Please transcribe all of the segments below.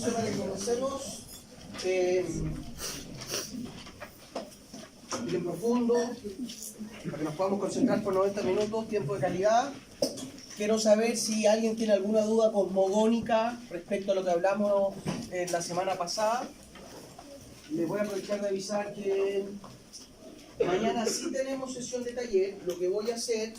entonces para que comencemos, bien profundo, para que nos podamos concentrar por 90 minutos, tiempo de calidad. Quiero saber si alguien tiene alguna duda cosmogónica respecto a lo que hablamos la semana pasada. Les voy a aprovechar de avisar que mañana sí tenemos sesión de taller. Lo que voy a hacer,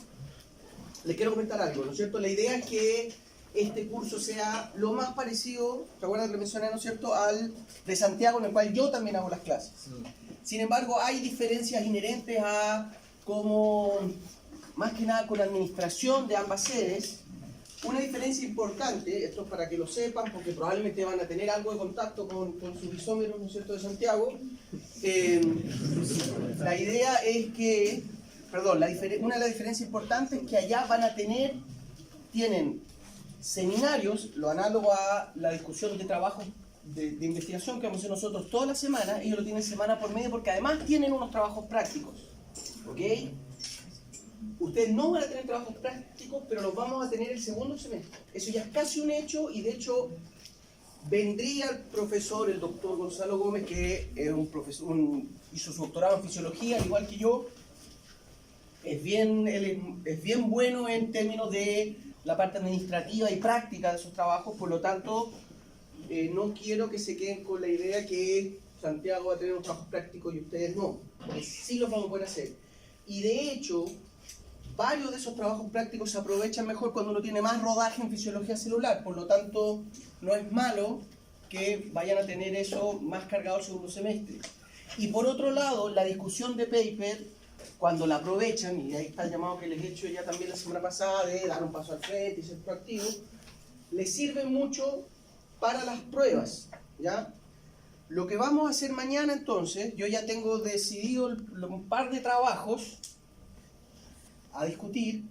les quiero comentar algo, ¿no es cierto? La idea es que este curso sea lo más parecido, ¿te acuerdas que lo mencioné, ¿no es cierto?, al de Santiago, en el cual yo también hago las clases. Sin embargo, hay diferencias inherentes a cómo, más que nada con la administración de ambas sedes. Una diferencia importante, esto es para que lo sepan, porque probablemente van a tener algo de contacto con sus isómeros, ¿no es cierto?, de Santiago. La idea es que, una de las diferencias importantes es que allá van a tienen seminarios, lo análogo a la discusión de trabajo de investigación que vamos a hacer nosotros toda la semana. Ellos lo tienen semana por medio porque además tienen unos trabajos prácticos, ¿ok? Ustedes no van a tener trabajos prácticos, pero los vamos a tener el segundo semestre. Eso ya es casi un hecho, y de hecho vendría el profesor, el doctor Gonzalo Gómez, que es un profesor, hizo su doctorado en fisiología, al igual que yo. Él es bien bueno en términos de la parte administrativa y práctica de sus trabajos, por lo tanto, no quiero que se queden con la idea que Santiago va a tener un trabajo práctico y ustedes no, porque sí los vamos a poder hacer. Y de hecho, varios de esos trabajos prácticos se aprovechan mejor cuando uno tiene más rodaje en fisiología celular, por lo tanto, no es malo que vayan a tener eso más cargado el segundo semestre. Y por otro lado, la discusión de paper, cuando la aprovechan, y ahí está el llamado que les he hecho ya también la semana pasada de dar un paso al frente y ser proactivo, les sirve mucho para las pruebas, ¿ya? Lo que vamos a hacer mañana entonces, yo ya tengo decidido un par de trabajos a discutir,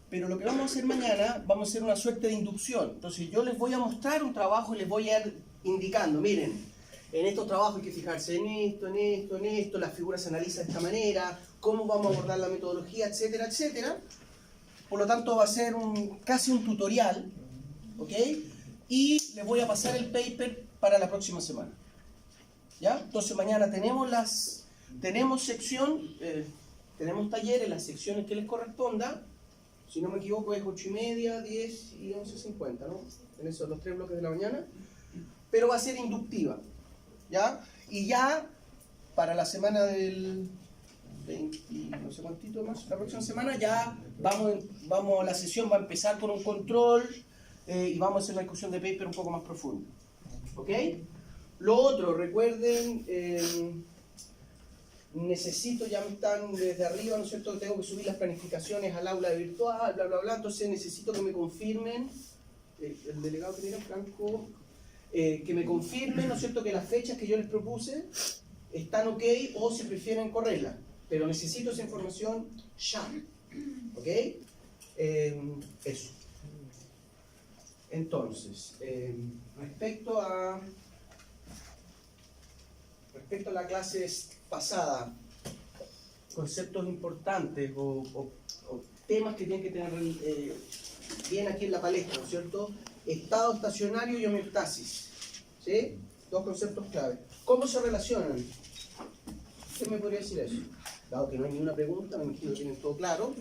pero lo que vamos a hacer mañana, vamos a hacer una suerte de inducción. Entonces yo les voy a mostrar un trabajo y les voy a ir indicando, miren, en estos trabajos hay que fijarse en esto, en esto, en esto, las figuras se analizan de esta manera, cómo vamos a abordar la metodología, etcétera, etcétera. Por lo tanto va a ser casi un tutorial, ¿ok? Y les voy a pasar el paper para la próxima semana, ¿ya? Entonces mañana tenemos sección, tenemos talleres, las secciones que les corresponda. Si no me equivoco es 8:30, 10 y 11:50, ¿no? En esos los 3 bloques de la mañana. Pero va a ser inductiva, ¿ya? Y ya para la semana del 20, no sé cuántito más, la próxima semana ya vamos, la sesión va a empezar con un control y vamos a hacer una discusión de paper un poco más profunda, ¿ok? Lo otro, recuerden, necesito, ya me están desde arriba, ¿no es cierto?, tengo que subir las planificaciones al aula virtual, bla, bla, bla, entonces necesito que me confirmen, el delegado que tiene Franco, que me confirmen, ¿no es cierto?, que las fechas que yo les propuse están ok, o si prefieren correrlas, pero necesito esa información ya, ¿ok? Eso. Entonces, respecto a la clase pasada, conceptos importantes o temas que tienen que tener bien aquí en la palestra, ¿no es cierto? Estado estacionario y homeostasis, ¿sí? Dos conceptos clave. ¿Cómo se relacionan? ¿Qué me podría decir eso? Dado que no hay ninguna pregunta, me imagino que tienen todo claro,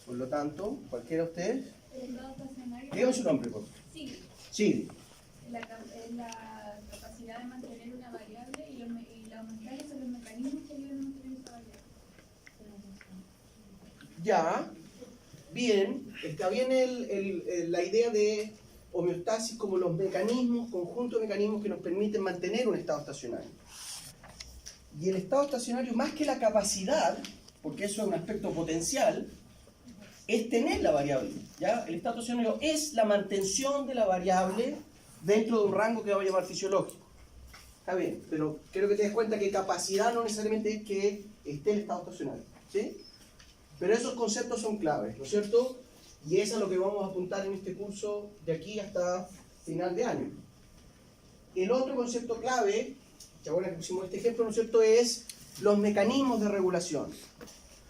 por lo tanto, cualquiera de ustedes. El estado estacionario. Dígame su nombre, por favor. Sí. Sí. La capacidad de mantener una variable y la homeostasis son los mecanismos que ayudan a mantener esa variable. Ya, bien, está bien la idea de homeostasis como los mecanismos, conjunto de mecanismos que nos permiten mantener un estado estacionario. Y el estado estacionario, más que la capacidad, porque eso es un aspecto potencial, es tener la variable, ¿ya? El estado estacionario es la mantención de la variable dentro de un rango que vamos a llamar fisiológico. Está bien, pero quiero que te des cuenta que capacidad no necesariamente es que esté el estado estacionario, ¿sí? Pero esos conceptos son claves, ¿no es cierto? Y eso es lo que vamos a apuntar en este curso de aquí hasta final de año. El otro concepto clave, que ahora que pusimos este ejemplo, ¿no es cierto?, es los mecanismos de regulación.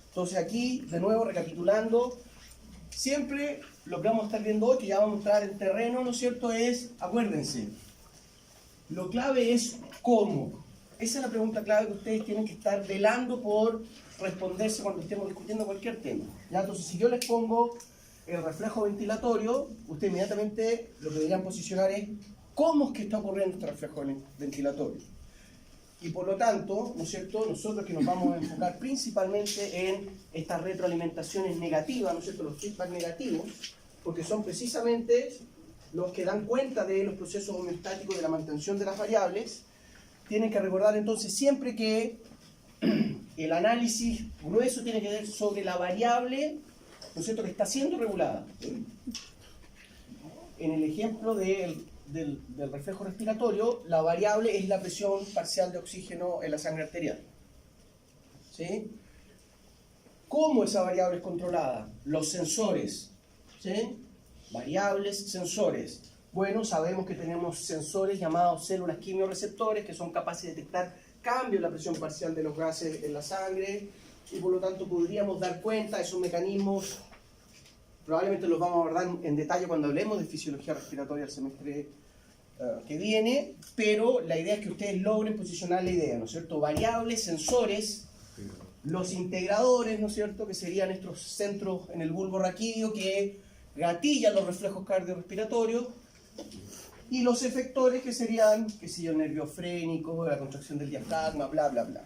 Entonces aquí, de nuevo, recapitulando, siempre lo que vamos a estar viendo hoy, que ya vamos a entrar en terreno, ¿no es cierto?, es, acuérdense, Lo clave es cómo. Esa es la pregunta clave que ustedes tienen que estar velando por responderse cuando estemos discutiendo cualquier tema. ¿Ya? Entonces, si yo les pongo el reflejo ventilatorio, ustedes inmediatamente lo que deberían posicionar es cómo es que está ocurriendo este reflejo ventilatorio. Y por lo tanto, ¿no es cierto?, nosotros que nos vamos a enfocar principalmente en estas retroalimentaciones negativas, ¿no es cierto?, los feedback negativos, porque son precisamente los que dan cuenta de los procesos homeostáticos de la mantención de las variables. Tienen que recordar entonces siempre que el análisis grueso tiene que ver sobre la variable, ¿no es cierto?, que está siendo regulada. En el ejemplo del reflejo respiratorio, la variable es la presión parcial de oxígeno en la sangre arterial. ¿Sí? ¿Cómo esa variable es controlada? Los sensores. ¿Sí? Variables, sensores. Bueno, sabemos que tenemos sensores llamados células quimioreceptores que son capaces de detectar cambios en la presión parcial de los gases en la sangre y por lo tanto podríamos dar cuenta de esos mecanismos. Probablemente los vamos a abordar en detalle cuando hablemos de fisiología respiratoria el semestre que viene, pero la idea es que ustedes logren posicionar la idea, ¿no es cierto? Variables, sensores, los integradores, ¿no es cierto?, que serían estos centros en el bulbo raquídeo que gatillan los reflejos cardiorrespiratorios, y los efectores que serían, qué sé yo, nerviofrénicos, la contracción del diafragma, bla, bla, bla.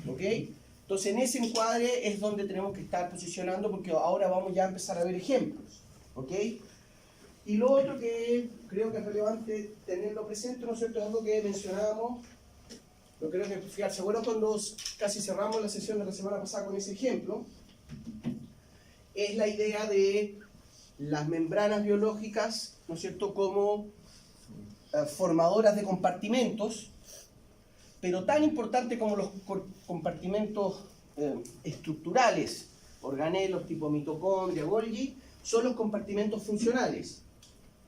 ¿Ok? Entonces en ese encuadre es donde tenemos que estar posicionando porque ahora vamos ya a empezar a ver ejemplos. ¿Ok? Y lo otro que creo que es relevante tenerlo presente, ¿no es cierto?, es algo que mencionábamos, lo creo que fijarse, bueno, cuando casi cerramos la sesión de la semana pasada con ese ejemplo, es la idea de las membranas biológicas, ¿no es cierto?, como formadoras de compartimentos, pero tan importante como los compartimentos estructurales, organelos tipo mitocondria, Golgi, son los compartimentos funcionales.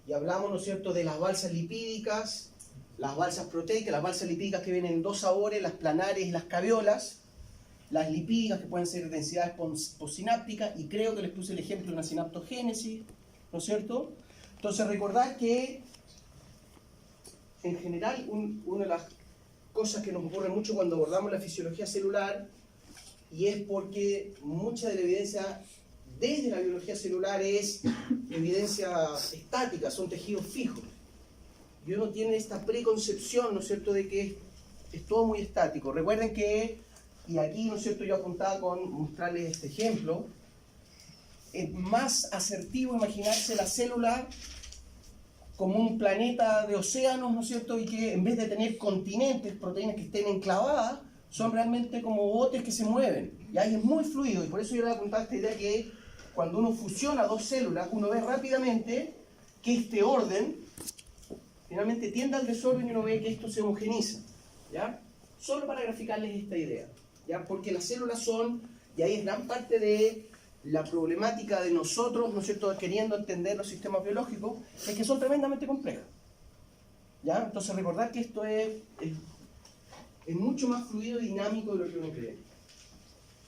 Y hablamos, ¿no es cierto?, de las balsas lipídicas, las balsas proteicas, las balsas lipídicas que vienen en dos sabores, las planares y las caviolas, las lipídicas que pueden ser densidades postsinápticas, y creo que les puse el ejemplo de una sinaptogénesis, ¿no es cierto? Entonces recordar que en general una de las cosas que nos ocurre mucho cuando abordamos la fisiología celular, y es porque mucha de la evidencia desde la biología celular es evidencia estática, son tejidos fijos. Y uno tiene esta preconcepción, ¿no es cierto?, de que es todo muy estático. Recuerden que, y aquí, ¿no es cierto?, yo apuntaba con mostrarles este ejemplo, es más asertivo imaginarse la célula como un planeta de océanos, ¿no es cierto?, y que en vez de tener continentes, proteínas que estén enclavadas, son realmente como botes que se mueven. Y ahí es muy fluido, y por eso yo le apuntaba esta idea que cuando uno fusiona dos células, uno ve rápidamente que este orden finalmente tiende al desorden y uno ve que esto se homogeniza, ¿ya? Solo para graficarles esta idea, ¿ya? Porque las células son, y ahí es gran parte de la problemática de nosotros, ¿no es cierto?, queriendo entender los sistemas biológicos, es que son tremendamente complejas, ¿ya? Entonces recordar que esto es mucho más fluido y dinámico de lo que uno cree,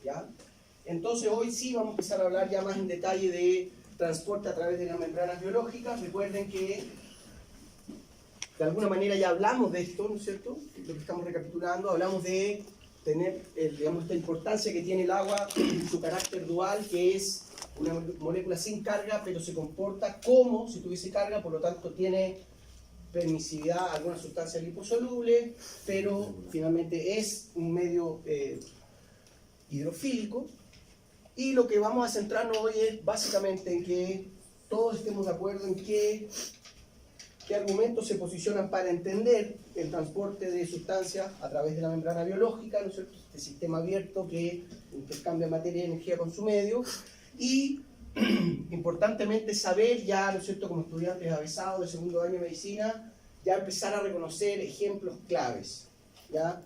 ¿ya? Entonces hoy sí vamos a empezar a hablar ya más en detalle de transporte a través de las membranas biológicas. Recuerden que de alguna manera ya hablamos de esto, ¿no es cierto?, lo que estamos recapitulando, hablamos de tener, digamos, esta importancia que tiene el agua, su carácter dual, que es una molécula sin carga, pero se comporta como si tuviese carga, por lo tanto tiene permisividad a alguna sustancia liposoluble, pero finalmente es un medio hidrofílico. Y lo que vamos a centrarnos hoy es básicamente en que todos estemos de acuerdo en qué argumentos se posicionan para entender el transporte de sustancias a través de la membrana biológica, ¿no es cierto?, este sistema abierto que intercambia materia y energía con su medio, y importantemente saber ya, ¿no es cierto?, como estudiantes avesados de segundo año de medicina, ya empezar a reconocer ejemplos claves, ¿ya?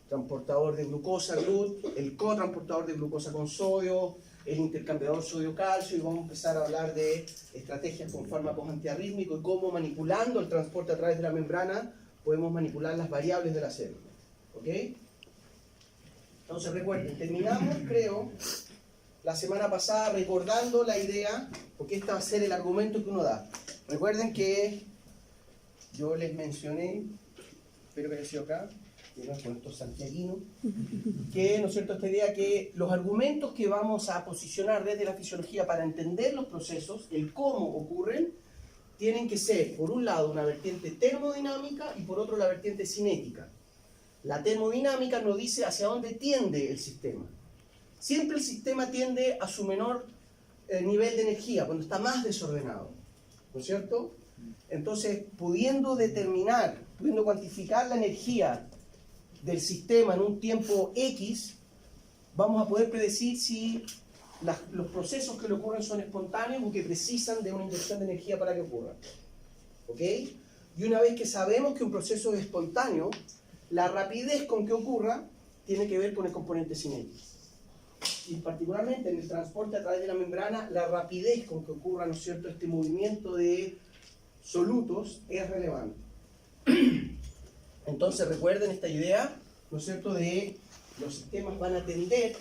Transportador de glucosa, GLUT, el cotransportador de glucosa con sodio, el intercambiador sodio-calcio, y vamos a empezar a hablar de estrategias con fármacos antiarrítmicos y cómo manipulando el transporte a través de la membrana podemos manipular las variables de la célula. ¿Ok? Entonces recuerden, terminamos, creo, la semana pasada recordando la idea, porque este va a ser el argumento que uno da. Recuerden que yo les mencioné espero que haya sido acá, con estos santiaguinos, que, ¿no es cierto?, esta idea que los argumentos que vamos a posicionar desde la fisiología para entender los procesos, el cómo ocurren, tienen que ser, por un lado, una vertiente termodinámica y por otro, la vertiente cinética. La termodinámica nos dice hacia dónde tiende el sistema. Siempre el sistema tiende a su menor nivel de energía, cuando está más desordenado, ¿no es cierto? Entonces, pudiendo determinar, pudiendo cuantificar la energía del sistema en un tiempo X, vamos a poder predecir si los procesos que le ocurren son espontáneos o que precisan de una inyección de energía para que ocurran. ¿Ok? Y una vez que sabemos que un proceso es espontáneo, la rapidez con que ocurra tiene que ver con el componente cinético. Y particularmente en el transporte a través de la membrana, la rapidez con que ocurra, ¿no es cierto?, este movimiento de solutos es relevante. Entonces recuerden esta idea, ¿no es cierto?, de los sistemas van a tender,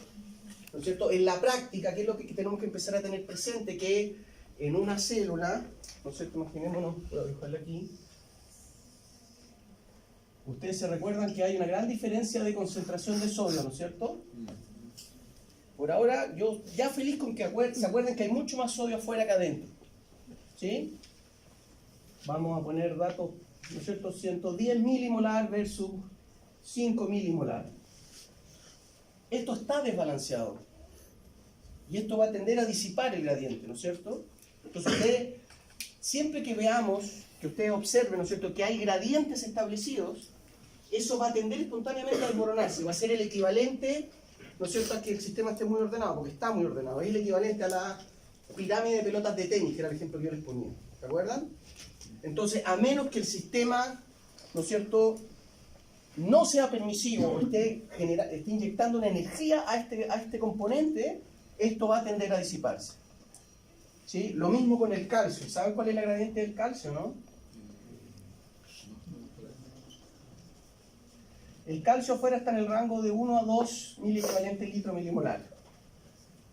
¿no es cierto?, en la práctica, que es lo que tenemos que empezar a tener presente, que en una célula, ¿no es cierto?, imaginémonos, voy a dibujarla aquí, ustedes se recuerdan que hay una gran diferencia de concentración de sodio, ¿no es cierto? Por ahora, yo ya feliz con que se acuerden que hay mucho más sodio afuera que adentro. ¿Sí? Vamos a poner datos, ¿no es cierto? 110 milimolar versus 5 milimolar. Esto está desbalanceado. Y esto va a tender a disipar el gradiente, ¿no es cierto? Entonces, ustedes, siempre que veamos, que ustedes observen, ¿no es cierto?, que hay gradientes establecidos, eso va a tender espontáneamente a desmoronarse. Va a ser el equivalente, ¿no es cierto?, a que el sistema esté muy ordenado, porque está muy ordenado. Es el equivalente a la pirámide de pelotas de tenis, que era el ejemplo que yo les ponía. ¿Se acuerdan? Entonces, a menos que el sistema, ¿no es cierto?, no sea permisivo o esté inyectando una energía a este componente, esto va a tender a disiparse. ¿Sí? Lo mismo con el calcio. ¿Saben cuál es la gradiente del calcio, no? El calcio afuera está en el rango de 1 a 2 miliequivalentes litro milimolar.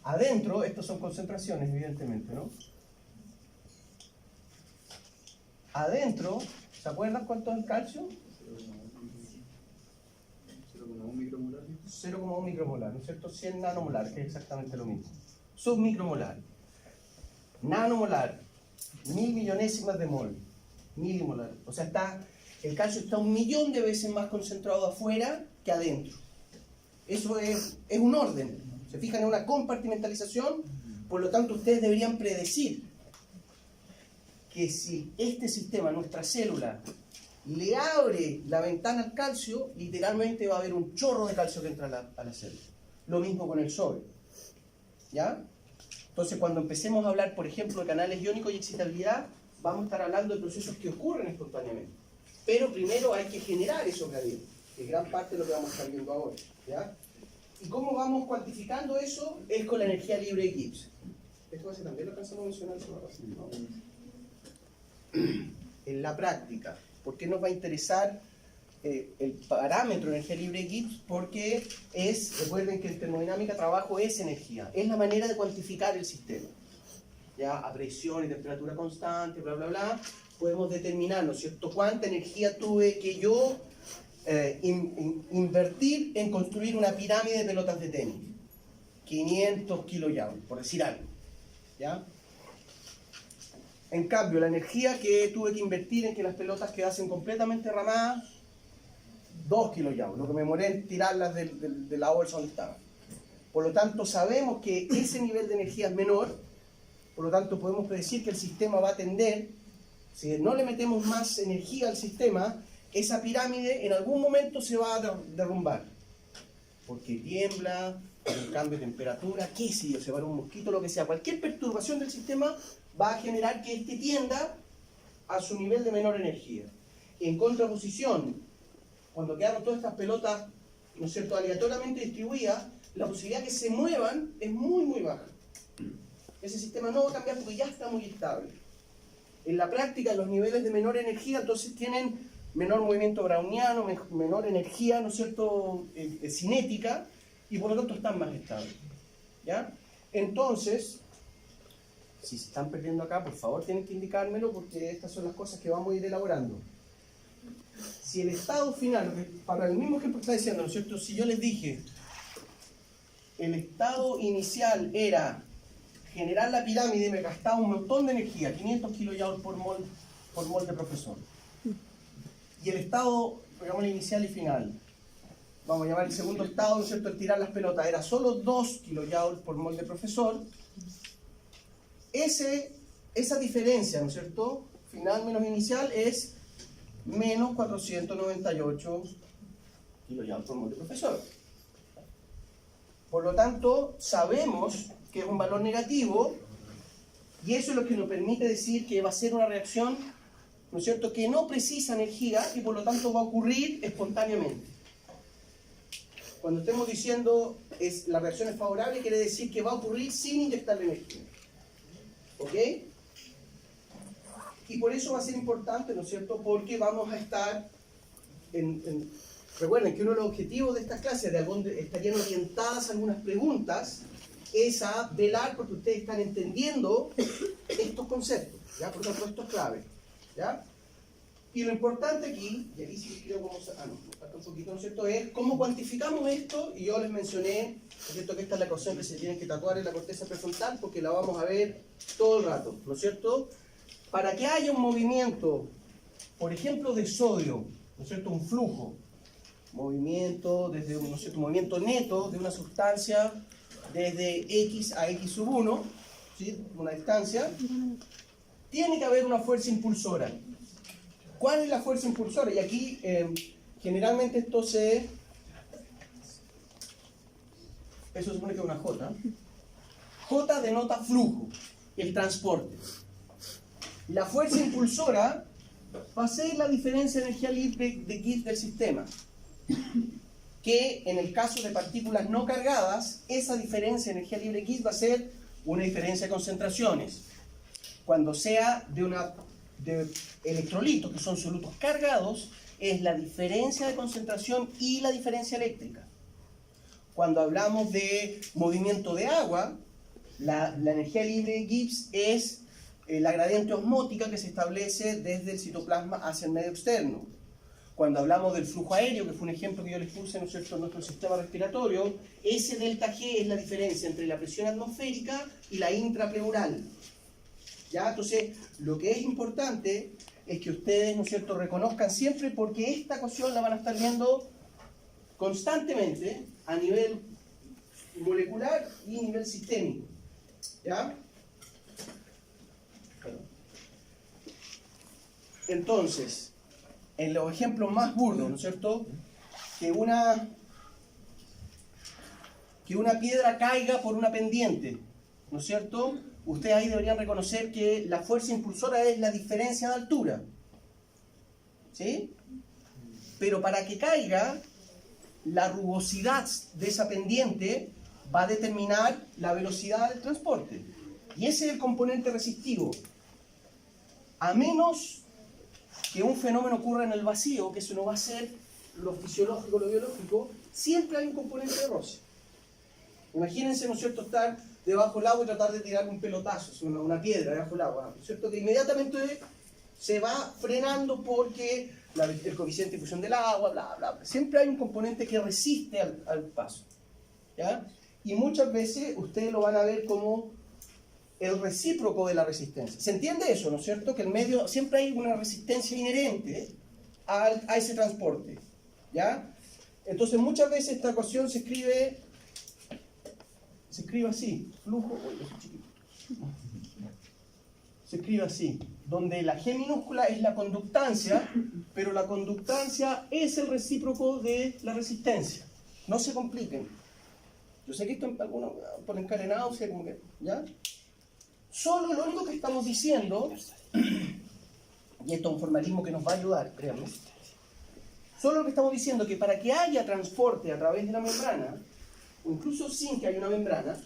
Adentro, estas son concentraciones, evidentemente, ¿no? Adentro, ¿se acuerdan cuánto es el calcio? 0,1 micromolar. 0,1 micromolar, ¿no es cierto? 100 nanomolar, que es exactamente lo mismo. Submicromolar. Nanomolar, 1000 millonésimas de mol. Milimolar. O sea, el calcio está 1.000.000 de veces más concentrado afuera que adentro. Eso es un orden. Se fijan en una compartimentalización, por lo tanto ustedes deberían predecir que si este sistema, nuestra célula, le abre la ventana al calcio, literalmente va a haber un chorro de calcio que entra a la célula. Lo mismo con el sodio. ¿Ya? Entonces, cuando empecemos a hablar, por ejemplo, de canales iónicos y excitabilidad, vamos a estar hablando de procesos que ocurren espontáneamente. Pero primero hay que generar esos gradientes, que es gran parte de lo que vamos a estar viendo ahora. ¿Ya? ¿Y cómo vamos cuantificando eso? Es con la energía libre de Gibbs. Esto también lo alcanzamos a mencionar, ¿no? En la práctica. ¿Por qué nos va a interesar el parámetro de energía libre de Gibbs? Porque recuerden que en termodinámica trabajo es energía. Es la manera de cuantificar el sistema. Ya a presión y temperatura constante, bla, bla, bla, podemos determinar, ¿no es cierto?, cuánta energía tuve que yo invertir en construir una pirámide de pelotas de tenis. 500 kilojoules, por decir algo. ¿Ya? En cambio, la energía que tuve que invertir en que las pelotas quedasen completamente ramadas, 2 kilojoules, lo que me demoré en tirarlas de la bolsa donde estaban. Por lo tanto, sabemos que ese nivel de energía es menor, por lo tanto podemos predecir que el sistema va a tender, si no le metemos más energía al sistema, esa pirámide en algún momento se va a derrumbar. Porque tiembla, por un cambio de temperatura, qué sé yo, se va a dar un mosquito, lo que sea. Cualquier perturbación del sistema va a generar que este tienda a su nivel de menor energía. En contraposición, cuando quedaron todas estas pelotas, ¿no es cierto?, aleatoriamente distribuidas, la posibilidad que se muevan es muy, muy baja. Ese sistema no va a cambiar porque ya está muy estable. En la práctica, los niveles de menor energía, entonces tienen menor movimiento browniano, menor energía, ¿no es cierto?, cinética, y por lo tanto están más estables. ¿Ya? Entonces, si se están perdiendo acá, por favor tienen que indicármelo porque estas son las cosas que vamos a ir elaborando. Si el estado final, para el mismo ejemplo que está diciendo, ¿no es cierto? Si yo les dije, el estado inicial era generar la pirámide y me gastaba un montón de energía, 500 kilojoules por mol de profesor. Y el estado, digamos, inicial y final, vamos a llamar el segundo estado, ¿no es cierto?, el tirar las pelotas, era solo 2 kilojoules por mol de profesor. Esa diferencia, ¿no es cierto?, final menos inicial es menos 498 kilojoules por mol de profesor. Por lo tanto, sabemos que es un valor negativo y eso es lo que nos permite decir que va a ser una reacción, ¿no es cierto?, que no precisa energía y por lo tanto va a ocurrir espontáneamente. Cuando estemos diciendo la reacción es favorable, quiere decir que va a ocurrir sin inyectarle energía. ¿Ok? Y por eso va a ser importante, ¿no es cierto?, porque vamos a estar recuerden que uno de los objetivos de estas clases, de donde estarían orientadas algunas preguntas, es a velar porque ustedes están entendiendo estos conceptos, ¿ya? Por lo tanto, esto es clave, ¿ya? Y lo importante aquí, y ahí sí creo cómo me falta un poquito, ¿no es cierto?, es cómo cuantificamos esto, y yo les mencioné, ¿no es cierto?, que esta es la ecuación que se tiene que tatuar en la corteza prefrontal, porque la vamos a ver todo el rato, ¿no es cierto? Para que haya un movimiento, por ejemplo, de sodio, ¿no es cierto?, un flujo, movimiento, desde un, ¿no es cierto?, movimiento neto de una sustancia desde X a X sub 1, ¿sí?, una distancia, tiene que haber una fuerza impulsora. ¿Cuál es la fuerza impulsora? Y aquí generalmente eso se supone que es una J. J denota flujo, el transporte. La fuerza impulsora va a ser la diferencia de energía libre de Gibbs del sistema, que en el caso de partículas no cargadas, esa diferencia de energía libre de Gibbs va a ser una diferencia de concentraciones. Cuando sea de electrolitos, que son solutos cargados, es la diferencia de concentración y la diferencia eléctrica. Cuando hablamos de movimiento de agua, la energía libre de Gibbs es la gradiente osmótica que se establece desde el citoplasma hacia el medio externo. Cuando hablamos del flujo aéreo, que fue un ejemplo que yo les puse, ¿no es cierto?, en nuestro sistema respiratorio, ese delta G es la diferencia entre la presión atmosférica y la intrapleural. ¿Ya? Entonces, lo que es importante es que ustedes, ¿no es cierto?, reconozcan siempre, porque esta ecuación la van a estar viendo constantemente a nivel molecular y a nivel sistémico. ¿Ya? Entonces, en los ejemplos más burdos, ¿no es cierto?, que una piedra caiga por una pendiente, ¿no es cierto?, ustedes ahí deberían reconocer que la fuerza impulsora es la diferencia de altura. ¿Sí? Pero para que caiga, la rugosidad de esa pendiente va a determinar la velocidad del transporte. Y ese es el componente resistivo. A menos que un fenómeno ocurra en el vacío, que eso no va a ser lo fisiológico, lo biológico, siempre hay un componente de roce. Imagínense, ¿no es cierto?, estar debajo del agua y tratar de tirar un pelotazo, una piedra debajo del agua, ¿no es cierto?, que inmediatamente se va frenando porque el coeficiente de difusión del agua, bla, bla, bla. Siempre hay un componente que resiste al paso, ¿ya? Y muchas veces ustedes lo van a ver como el recíproco de la resistencia. ¿Se entiende eso, no es cierto? Que en medio siempre hay una resistencia inherente a ese transporte, ¿ya? Entonces muchas veces esta ecuación se escribe así, flujo, se escribe así, donde la G minúscula es la conductancia, pero la conductancia es el recíproco de la resistencia. No se compliquen. Yo sé que esto algunos por encadenado, o sea, como que, ¿ya? Solo lo único que estamos diciendo, y esto es un formalismo que nos va a ayudar, créanme, solo lo que estamos diciendo que para que haya transporte a través de la membrana, o incluso sin que haya una membrana,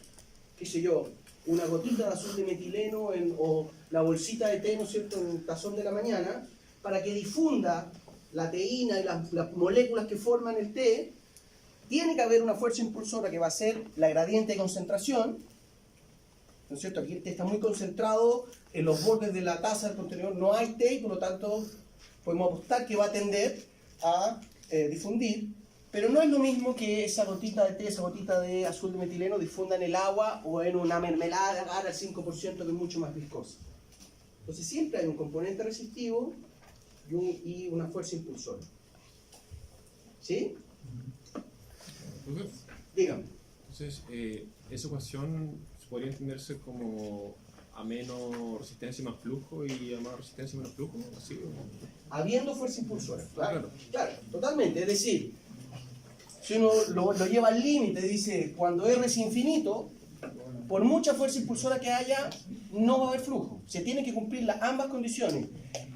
qué sé yo, una gotita de azul de metileno o la bolsita de té, ¿no es cierto?, en el tazón de la mañana, para que difunda la teína y las moléculas que forman el té, tiene que haber una fuerza impulsora que va a ser la gradiente de concentración, ¿no es cierto? Aquí el té está muy concentrado en los bordes de la taza del contenedor, no hay té y por lo tanto podemos apostar que va a tender a difundir, pero no es lo mismo que esa gotita de té, esa gotita de azul de metileno difunda en el agua o en una mermelada al 5% que es mucho más viscosa. Entonces siempre hay un componente resistivo y una fuerza impulsora. ¿Sí? Dígame. Entonces, esa ecuación podría entenderse como a menos resistencia más flujo y a más resistencia menos flujo, ¿así? Habiendo fuerza impulsora, claro, totalmente. Es decir, si uno lo lleva al límite, dice, cuando R es infinito, por mucha fuerza impulsora que haya, no va a haber flujo. Se tienen que cumplir ambas condiciones.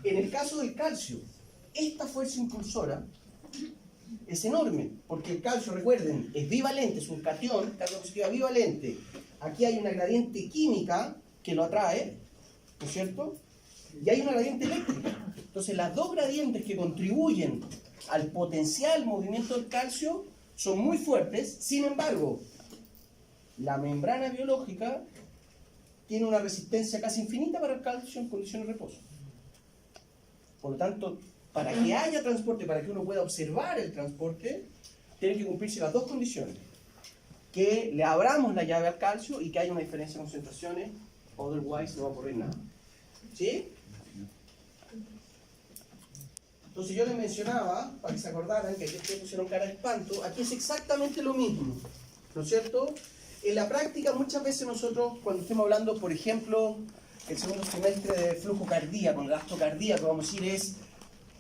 En el caso del calcio, esta fuerza impulsora es enorme, porque el calcio, recuerden, es bivalente, es un catión, carga positiva bivalente. Aquí hay una gradiente química que lo atrae, ¿no es cierto? Y hay una gradiente eléctrica. Entonces, las dos gradientes que contribuyen al potencial movimiento del calcio son muy fuertes. Sin embargo, la membrana biológica tiene una resistencia casi infinita para el calcio en condiciones de reposo. Por lo tanto, para que haya transporte, para que uno pueda observar el transporte, tienen que cumplirse las dos condiciones. Que le abramos la llave al calcio y que haya una diferencia de concentraciones, otherwise no va a ocurrir nada. ¿Sí? Entonces yo les mencionaba, para que se acordaran, que aquí ustedes pusieron cara de espanto, aquí es exactamente lo mismo, ¿no es cierto? En la práctica muchas veces nosotros, cuando estemos hablando, por ejemplo, el segundo semestre de flujo cardíaco, el gasto cardíaco, vamos a decir, es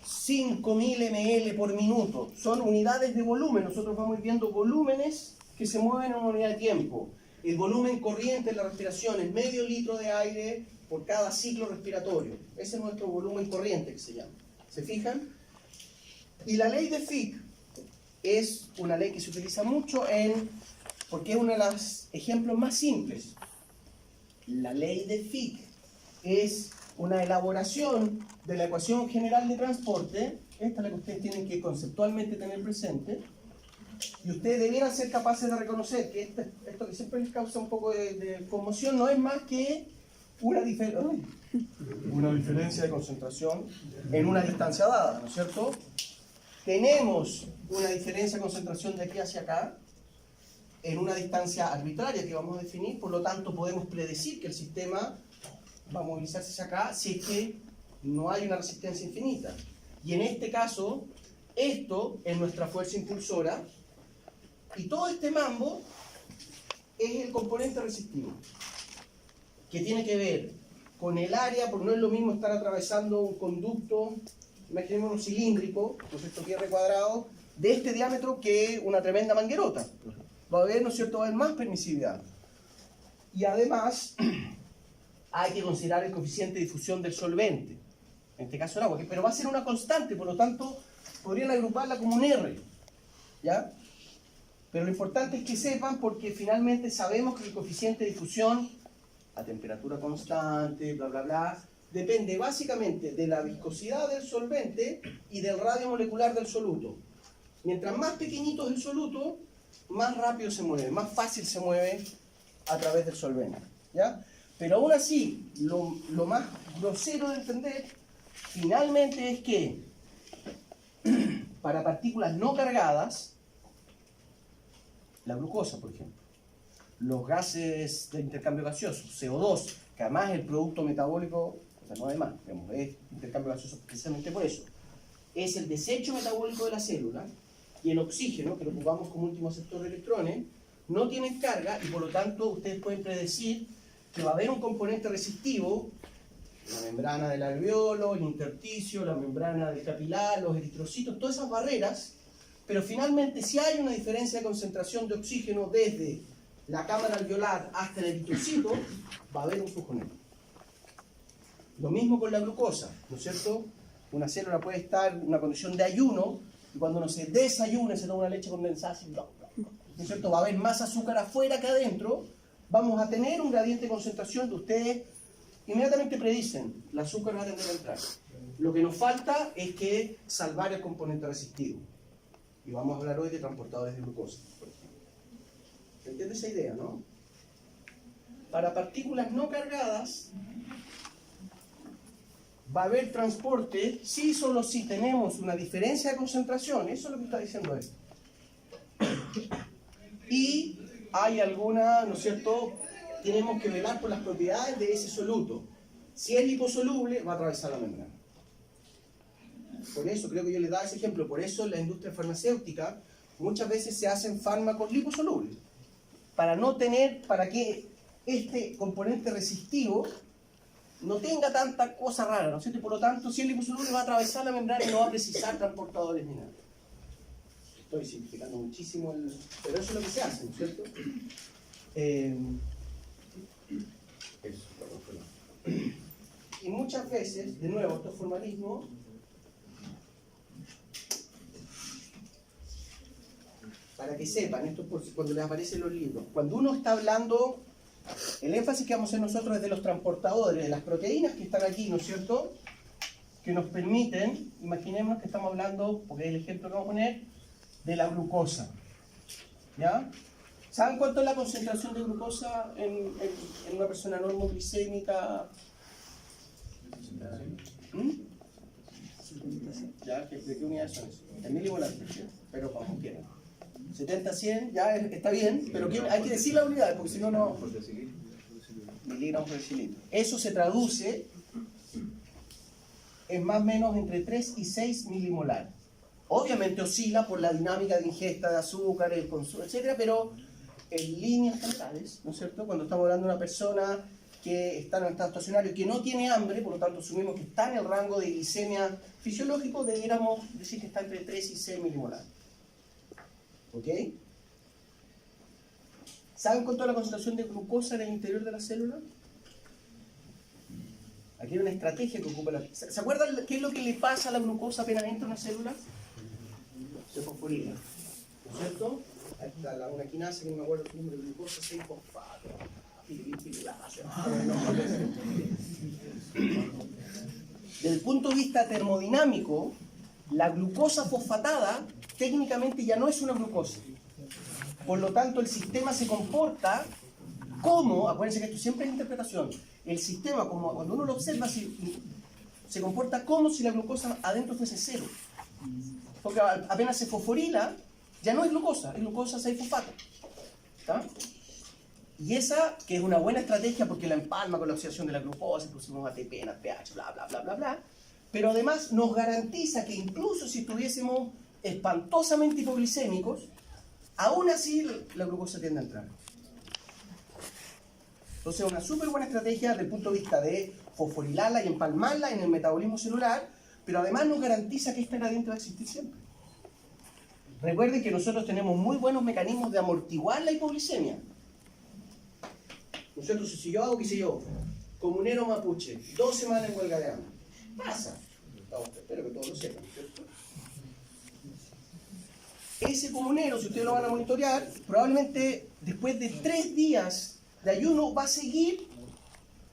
5.000 ml por minuto. Son unidades de volumen, nosotros vamos viendo volúmenes que se mueven en una unidad de tiempo. El volumen corriente en la respiración es medio litro de aire por cada ciclo respiratorio. Ese es nuestro volumen corriente que se llama. ¿Se fijan? Y la ley de Fick es una ley que se utiliza mucho porque es uno de los ejemplos más simples. La ley de Fick es una elaboración de la ecuación general de transporte. Esta es la que ustedes tienen que conceptualmente tener presente. Y ustedes debieran ser capaces de reconocer que esto que siempre les causa un poco de conmoción no es más que una diferencia de concentración en una distancia dada, ¿no es cierto? Tenemos una diferencia de concentración de aquí hacia acá en una distancia arbitraria que vamos a definir, por lo tanto podemos predecir que el sistema va a movilizarse hacia acá si es que no hay una resistencia infinita. Y en este caso, esto es nuestra fuerza impulsora y todo este mambo es el componente resistivo, que tiene que ver con el área, porque no es lo mismo estar atravesando un conducto, imaginémonos cilíndrico, pues esto que es R cuadrado, de este diámetro que una tremenda manguerota. Va a haber, ¿no es cierto?, va a haber más permisividad. Y además, hay que considerar el coeficiente de difusión del solvente, en este caso el agua, pero va a ser una constante, por lo tanto, podrían agruparla como un R, ¿ya? Pero lo importante es que sepan, porque finalmente sabemos que el coeficiente de difusión a temperatura constante, bla, bla, bla, depende básicamente de la viscosidad del solvente y del radio molecular del soluto. Mientras más pequeñito es el soluto, más rápido se mueve, más fácil se mueve a través del solvente, ¿ya? Pero aún así, lo más grosero de entender, finalmente es que para partículas no cargadas, la glucosa, por ejemplo, los gases de intercambio gaseoso, CO2, que además es el producto metabólico, o sea, no además, digamos, es intercambio gaseoso precisamente por eso, es el desecho metabólico de la célula, y el oxígeno, que lo ocupamos como último aceptor de electrones, no tienen carga, y por lo tanto ustedes pueden predecir que va a haber un componente resistivo, la membrana del alveolo, el intersticio, la membrana del capilar, los eritrocitos, todas esas barreras, pero finalmente si hay una diferencia de concentración de oxígeno desde la cámara alveolar hasta el eritrocito, va a haber un flujo negro. Lo mismo con la glucosa, ¿no es cierto? Una célula puede estar en una condición de ayuno, y cuando uno se desayuna, se toma una leche condensada, ¿no es cierto? Va a haber más azúcar afuera que adentro, vamos a tener un gradiente de concentración de ustedes, inmediatamente predicen, el azúcar va a tender a entrar. Lo que nos falta es que salvar el componente resistivo. Y vamos a hablar hoy de transportadores de glucosa, por ejemplo. ¿Se entiende esa idea, no? Para partículas no cargadas, va a haber transporte si solo si tenemos una diferencia de concentración, eso es lo que está diciendo él. Y hay alguna, ¿no es cierto?, tenemos que velar por las propiedades de ese soluto. Si es liposoluble, va a atravesar la membrana. Por eso, creo que yo les daba ese ejemplo, por eso en la industria farmacéutica muchas veces se hacen fármacos liposolubles, para que este componente resistivo no tenga tanta cosa rara, ¿no es cierto? Y por lo tanto, si es liposoluble va a atravesar la membrana y no va a precisar transportadores ni nada. Estoy simplificando muchísimo, pero eso es lo que se hace, ¿no es cierto? Eso, perdón. Y muchas veces, de nuevo, estos formalismos para que sepan, esto es por cuando les aparecen los libros, cuando uno está hablando, el énfasis que vamos a hacer nosotros es de los transportadores, de las proteínas que están aquí, ¿no es cierto?, que nos permiten, imaginemos que estamos hablando, porque es el ejemplo que vamos a poner, de la glucosa, ¿ya? ¿Saben cuánto es la concentración de glucosa en una persona normoglicémica? ¿Ya? ¿De qué unidades son eso? En milimolar, pero como quieran. 70-100, ya está bien, pero hay que decir la unidad, porque si no, no... Miligramos por decilitro. Eso se traduce en más o menos entre 3 y 6 milimolar. Obviamente oscila por la dinámica de ingesta de azúcar, el consumo, etc., pero en líneas generales, ¿no es cierto? Cuando estamos hablando de una persona que está en un estado estacionario y que no tiene hambre, por lo tanto asumimos que está en el rango de glicemia fisiológico, debiéramos decir que está entre 3 y 6 milimolar. ¿Ok? ¿Saben cuánto es la concentración de glucosa en el interior de la célula? Aquí hay una estrategia que ocupa la... ¿Se acuerdan qué es lo que le pasa a la glucosa apenas entra en una célula? Se fosforila, ¿no es cierto? Ahí está una quinasa que no me acuerdo su nombre de glucosa, 6-fosfato. Desde el punto de vista termodinámico, la glucosa fosfatada técnicamente ya no es una glucosa. Por lo tanto, el sistema se comporta como, acuérdense que esto siempre es interpretación, el sistema, como cuando uno lo observa, se comporta como si la glucosa adentro fuese cero. Porque apenas se fosforila, ya no es glucosa 6-fosfato. ¿Está? Y esa, que es una buena estrategia porque la empalma con la oxidación de la glucosa, producimos ATP, NADPH, bla, bla, bla, bla, bla, pero además nos garantiza que incluso si estuviésemos espantosamente hipoglicémicos, aún así la glucosa tiende a entrar. Entonces es una súper buena estrategia desde el punto de vista de fosforilarla y empalmarla en el metabolismo celular, pero además nos garantiza que esta gradiente va a existir siempre. Recuerden que nosotros tenemos muy buenos mecanismos de amortiguar la hipoglicemia. Nosotros, si yo hago, qué sé yo, comunero mapuche, 2 semanas en huelga de hambre, pasa. Espero que todos lo sepan, ¿cierto? Ese comunero, si ustedes lo van a monitorear, probablemente después de 3 días de ayuno va a seguir,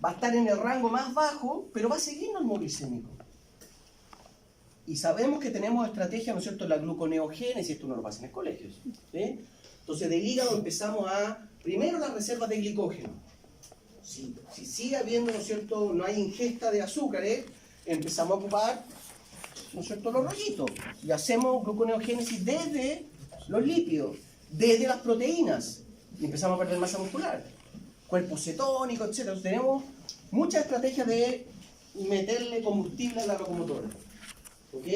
va a estar en el rango más bajo, pero va a seguir normoglicémico. Y sabemos que tenemos estrategias, ¿no es cierto?, la gluconeogénesis, esto no lo pasa en el colegio, ¿sí? Entonces del hígado empezamos primero las reservas de glicógeno. Si sigue habiendo, ¿no es cierto?, no hay ingesta de azúcares, empezamos a ocupar, ¿no es cierto?, los rollitos. Y hacemos gluconeogénesis desde los lípidos, desde las proteínas, y empezamos a perder masa muscular. Cuerpo cetónico, etc. Entonces tenemos muchas estrategias de meterle combustible a la locomotora. ¿Ok?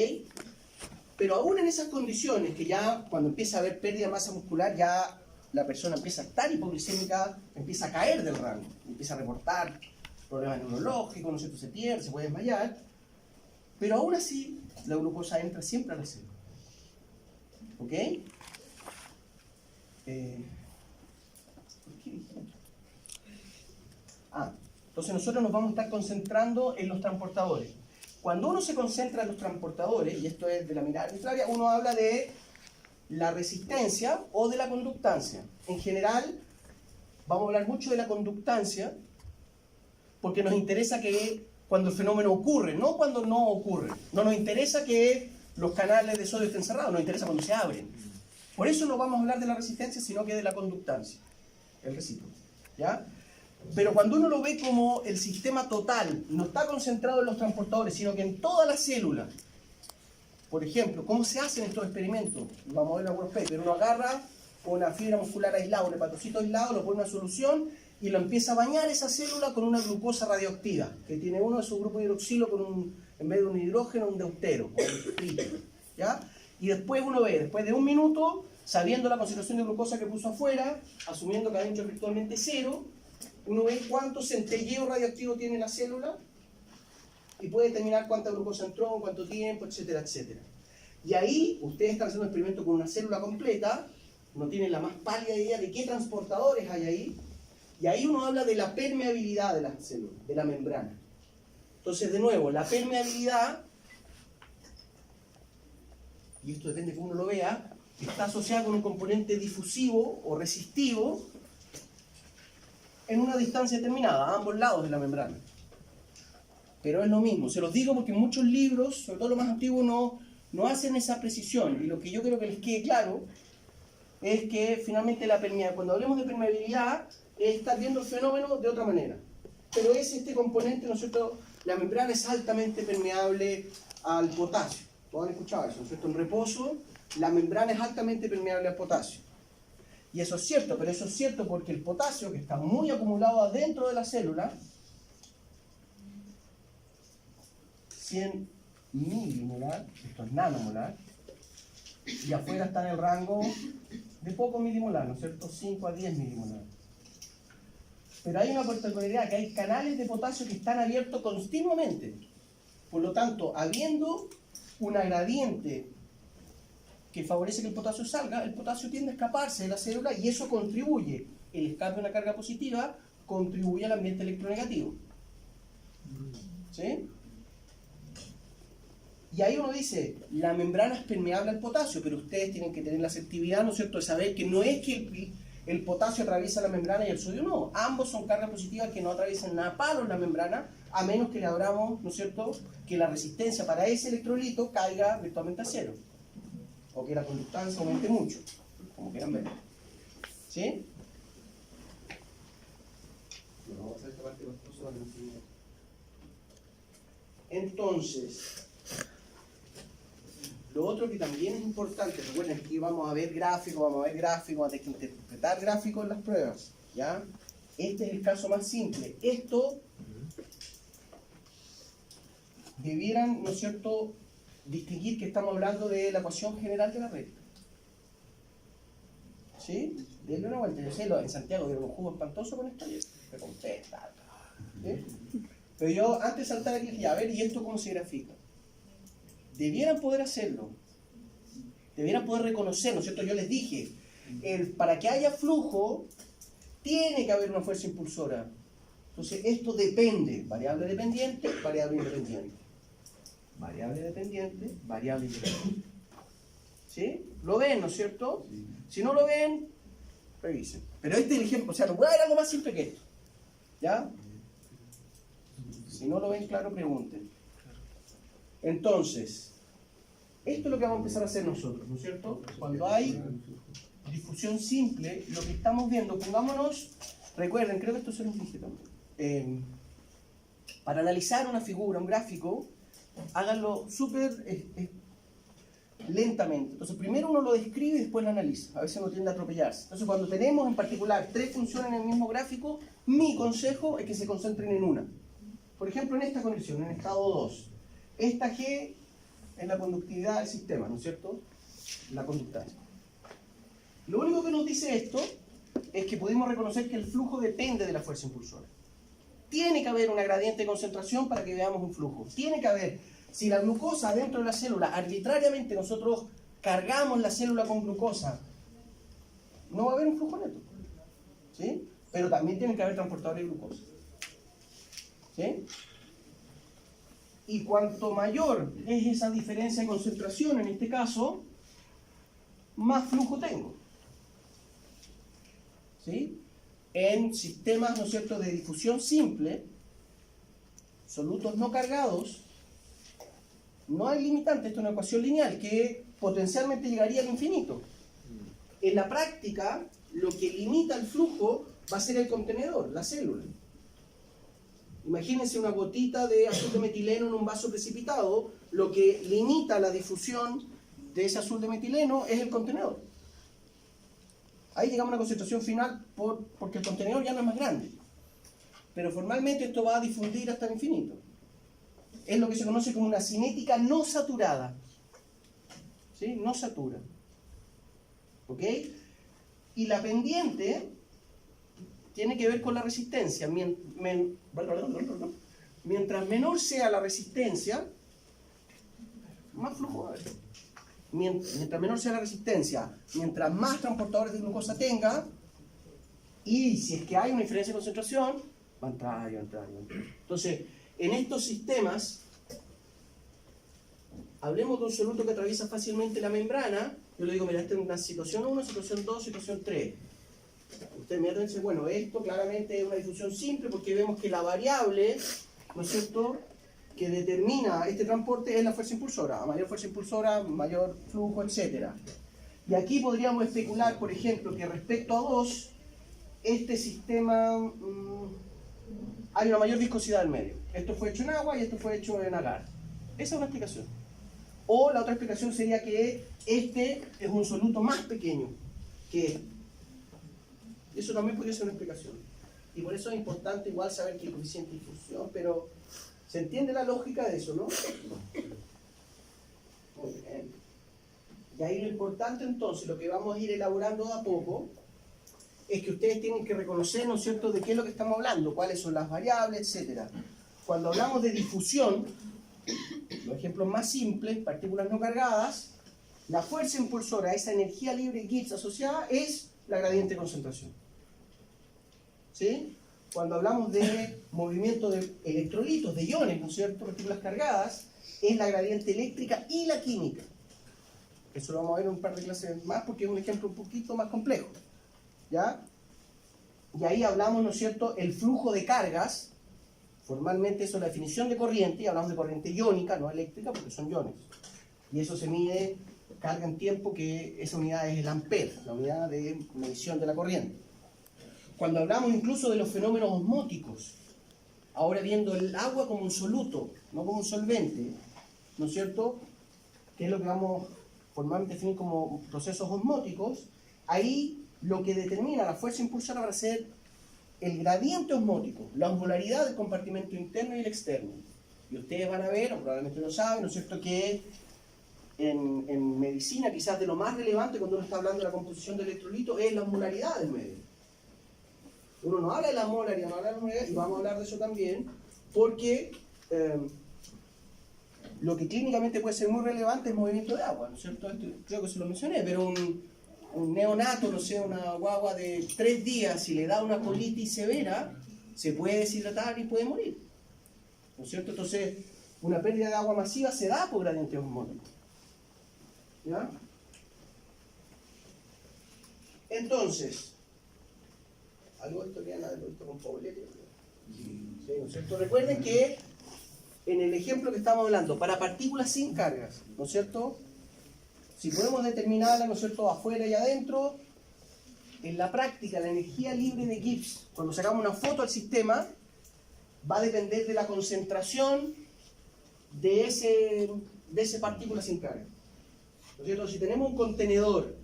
Pero aún en esas condiciones, que ya cuando empieza a haber pérdida de masa muscular, ya la persona empieza a estar hipoglicémica, empieza a caer del rango, empieza a reportar problemas neurológicos, ¿no es cierto?, se pierde, se puede desmayar, pero aún así la glucosa entra siempre a la célula. ¿Ok? ¿Por qué dije? Entonces nosotros nos vamos a estar concentrando en los transportadores. Cuando uno se concentra en los transportadores, y esto es de la mirada arbitraria, uno habla de la resistencia o de la conductancia. En general, vamos a hablar mucho de la conductancia, porque nos interesa que cuando el fenómeno ocurre, no cuando no ocurre. No nos interesa que los canales de sodio estén cerrados, nos interesa cuando se abren. Por eso no vamos a hablar de la resistencia, sino que de la conductancia, el recíproco. ¿Ya? Pero cuando uno lo ve como el sistema total, no está concentrado en los transportadores, sino que en toda la célula. Por ejemplo, ¿cómo se hacen estos experimentos? Vamos a ver en algunos papers. Uno agarra una fibra muscular aislada, un hepatocito aislado, lo pone en una solución y lo empieza a bañar esa célula con una glucosa radioactiva, que tiene uno de sus grupos hidroxilo con en vez de un hidrógeno, un deutero, o un tritio, ¿ya? Y después uno ve, después de un minuto, sabiendo la concentración de glucosa que puso afuera, asumiendo que adentro es virtualmente cero, uno ve cuánto centelleo radioactivo tiene la célula y puede determinar cuánta glucosa entró, cuánto tiempo, etcétera, etcétera. Y ahí ustedes están haciendo un experimento con una célula completa, no tienen la más pálida idea de qué transportadores hay ahí, y ahí uno habla de la permeabilidad de la célula, de la membrana. Entonces, de nuevo, la permeabilidad, y esto depende de cómo uno lo vea, está asociada con un componente difusivo o resistivo en una distancia determinada, a ambos lados de la membrana. Pero es lo mismo, se los digo porque muchos libros, sobre todo los más antiguos, no hacen esa precisión. Y lo que yo quiero que les quede claro es que finalmente la permeabilidad, cuando hablemos de permeabilidad, es estar viendo el fenómeno de otra manera. Pero es este componente, ¿no es cierto? La membrana es altamente permeable al potasio. Todos han escuchado eso, ¿no es cierto? En reposo, la membrana es altamente permeable al potasio. Y eso es cierto, pero eso es cierto porque el potasio, que está muy acumulado adentro de la célula, 100 milimolar, esto es nanomolar, y afuera está en el rango de poco milimolar, ¿no es cierto? 5 a 10 milimolar. Pero hay una particularidad, que hay canales de potasio que están abiertos continuamente. Por lo tanto, habiendo una gradiente que favorece que el potasio salga, el potasio tiende a escaparse de la célula y eso contribuye, el escape de una carga positiva, contribuye al ambiente electronegativo. ¿Sí? Y ahí uno dice, la membrana es permeable al potasio, pero ustedes tienen que tener la asertividad, ¿no es cierto?, de saber que no es que el potasio atraviesa la membrana y el sodio no. Ambos son cargas positivas que no atraviesan nada palo en la membrana, a menos que le abramos, ¿no es cierto?, que la resistencia para ese electrolito caiga virtualmente a cero. O que la conductancia aumente mucho, como quieran ver. ¿Sí? Entonces, lo otro que también es importante, recuerden que aquí vamos a ver gráficos, vamos a tener que interpretar gráficos en las pruebas, ¿ya? Este es el caso más simple. Esto debieran, ¿no es cierto?, distinguir que estamos hablando de la ecuación general de la recta. ¿Sí? Denle una vuelta. Yo sé, en Santiago dieron un jugo espantoso con esta, me contesta. ¿Sí? Pero yo antes de saltar aquí dije, a ver, ¿y esto cómo se grafica? Debieran poder hacerlo. Debieran poder reconocer, ¿no es cierto? Yo les dije, para que haya flujo, tiene que haber una fuerza impulsora. Entonces, esto depende, variable dependiente, variable independiente. Variable dependiente, variable independiente. ¿Sí? ¿Lo ven, no es cierto? Sí. Si no lo ven, revisen. Pero este es el ejemplo, o sea, no puede haber algo más simple que esto. ¿Ya? Si no lo ven claro, pregunten. Entonces, esto es lo que vamos a empezar a hacer nosotros, ¿no es cierto? Cuando hay difusión simple, lo que estamos viendo, pongámonos, recuerden, creo que esto se lo dije también. Para analizar una figura, un gráfico, háganlo súper lentamente. Entonces, primero uno lo describe y después lo analiza. A veces uno tiende a atropellarse. Entonces, cuando tenemos en particular 3 funciones en el mismo gráfico, mi consejo es que se concentren en una. Por ejemplo, en esta condición, en estado 2. Esta G es la conductividad del sistema, ¿no es cierto? La conductancia. Lo único que nos dice esto es que pudimos reconocer que el flujo depende de la fuerza impulsora. Tiene que haber una gradiente de concentración para que veamos un flujo. Tiene que haber, si la glucosa dentro de la célula, arbitrariamente nosotros cargamos la célula con glucosa, no va a haber un flujo neto. ¿Sí? Pero también tiene que haber transportadores de glucosa. ¿Sí? Y cuanto mayor es esa diferencia de concentración, en este caso, más flujo tengo. ¿Sí? En sistemas, ¿no es cierto?, de difusión simple, solutos no cargados, no hay limitante. Esto es una ecuación lineal que potencialmente llegaría al infinito. En la práctica, lo que limita el flujo va a ser el contenedor, la célula. Imagínense una gotita de azul de metileno en un vaso precipitado, lo que limita la difusión de ese azul de metileno es el contenedor. Ahí llegamos a una concentración final porque el contenedor ya no es más grande. Pero formalmente esto va a difundir hasta el infinito. Es lo que se conoce como una cinética no saturada. ¿Sí? No satura. ¿Ok? Y la pendiente tiene que ver con la resistencia. Mientras menor sea la resistencia, más flujo va a haber. Mientras menor sea la resistencia, mientras más transportadores de glucosa tenga, y si es que hay una diferencia de concentración, va a entrar, va a entrar, va a entrar. Entonces, en estos sistemas, hablemos de un soluto que atraviesa fácilmente la membrana. Yo le digo, mira, esta es una situación 1, situación 2, situación 3. Ustedes me dicen, bueno, esto claramente es una difusión simple porque vemos que la variable, ¿no es cierto?, que determina este transporte es la fuerza impulsora. A mayor fuerza impulsora, mayor flujo, etc. Y aquí podríamos especular, por ejemplo, que respecto a 2, este sistema hay una mayor viscosidad al medio. Esto fue hecho en agua y esto fue hecho en agar. Esa es una explicación. O la otra explicación sería que este es un soluto más pequeño que este. Eso también podría ser una explicación. Y por eso es importante igual saber qué coeficiente de difusión, pero ¿se entiende la lógica de eso, no? Muy bien. Y ahí lo importante entonces, lo que vamos a ir elaborando de a poco, es que ustedes tienen que reconocer, ¿no es cierto?, de qué es lo que estamos hablando, cuáles son las variables, etc. Cuando hablamos de difusión, los ejemplos más simples, partículas no cargadas, la fuerza impulsora, esa energía libre Gibbs asociada, es la gradiente de concentración. ¿Sí? Cuando hablamos de movimiento de electrolitos, de iones, ¿no es cierto?, partículas cargadas, es la gradiente eléctrica y la química. Eso lo vamos a ver en un par de clases más porque es un ejemplo un poquito más complejo. ¿Ya? Y ahí hablamos, ¿no es cierto?, el flujo de cargas. Formalmente eso es la definición de corriente, y hablamos de corriente iónica, no eléctrica, porque son iones. Y eso se mide carga en tiempo, que esa unidad es el ampere, la unidad de medición de la corriente. Cuando hablamos incluso de los fenómenos osmóticos, ahora viendo el agua como un soluto, no como un solvente, ¿no es cierto?, que es lo que vamos formalmente a definir como procesos osmóticos, ahí lo que determina la fuerza impulsora va a ser el gradiente osmótico, la osmolaridad del compartimento interno y el externo. Y ustedes van a ver, o probablemente lo saben, ¿no es cierto?, que en medicina quizás de lo más relevante cuando uno está hablando de la composición del electrolito es la osmolaridad del medio. Uno no habla de la molaridad, no habla de la osmolaridad, y vamos a hablar de eso también, porque lo que clínicamente puede ser muy relevante es el movimiento de agua, ¿no es cierto? Esto, creo que se lo mencioné, pero un neonato, no sé, una guagua de 3 días, si le da una colitis severa, se puede deshidratar y puede morir, ¿no es cierto? Entonces, una pérdida de agua masiva se da por gradiente osmótico. ¿Ya? Entonces, algo de esto que han visto con Poblete. Sí, ¿no es cierto? Recuerden que en el ejemplo que estamos hablando, para partículas sin cargas, ¿no es cierto?, si podemos determinarla, ¿no es cierto?, afuera y adentro, en la práctica la energía libre de Gibbs, cuando sacamos una foto al sistema, va a depender de la concentración de ese partícula sin carga. ¿No es cierto? Si tenemos un contenedor,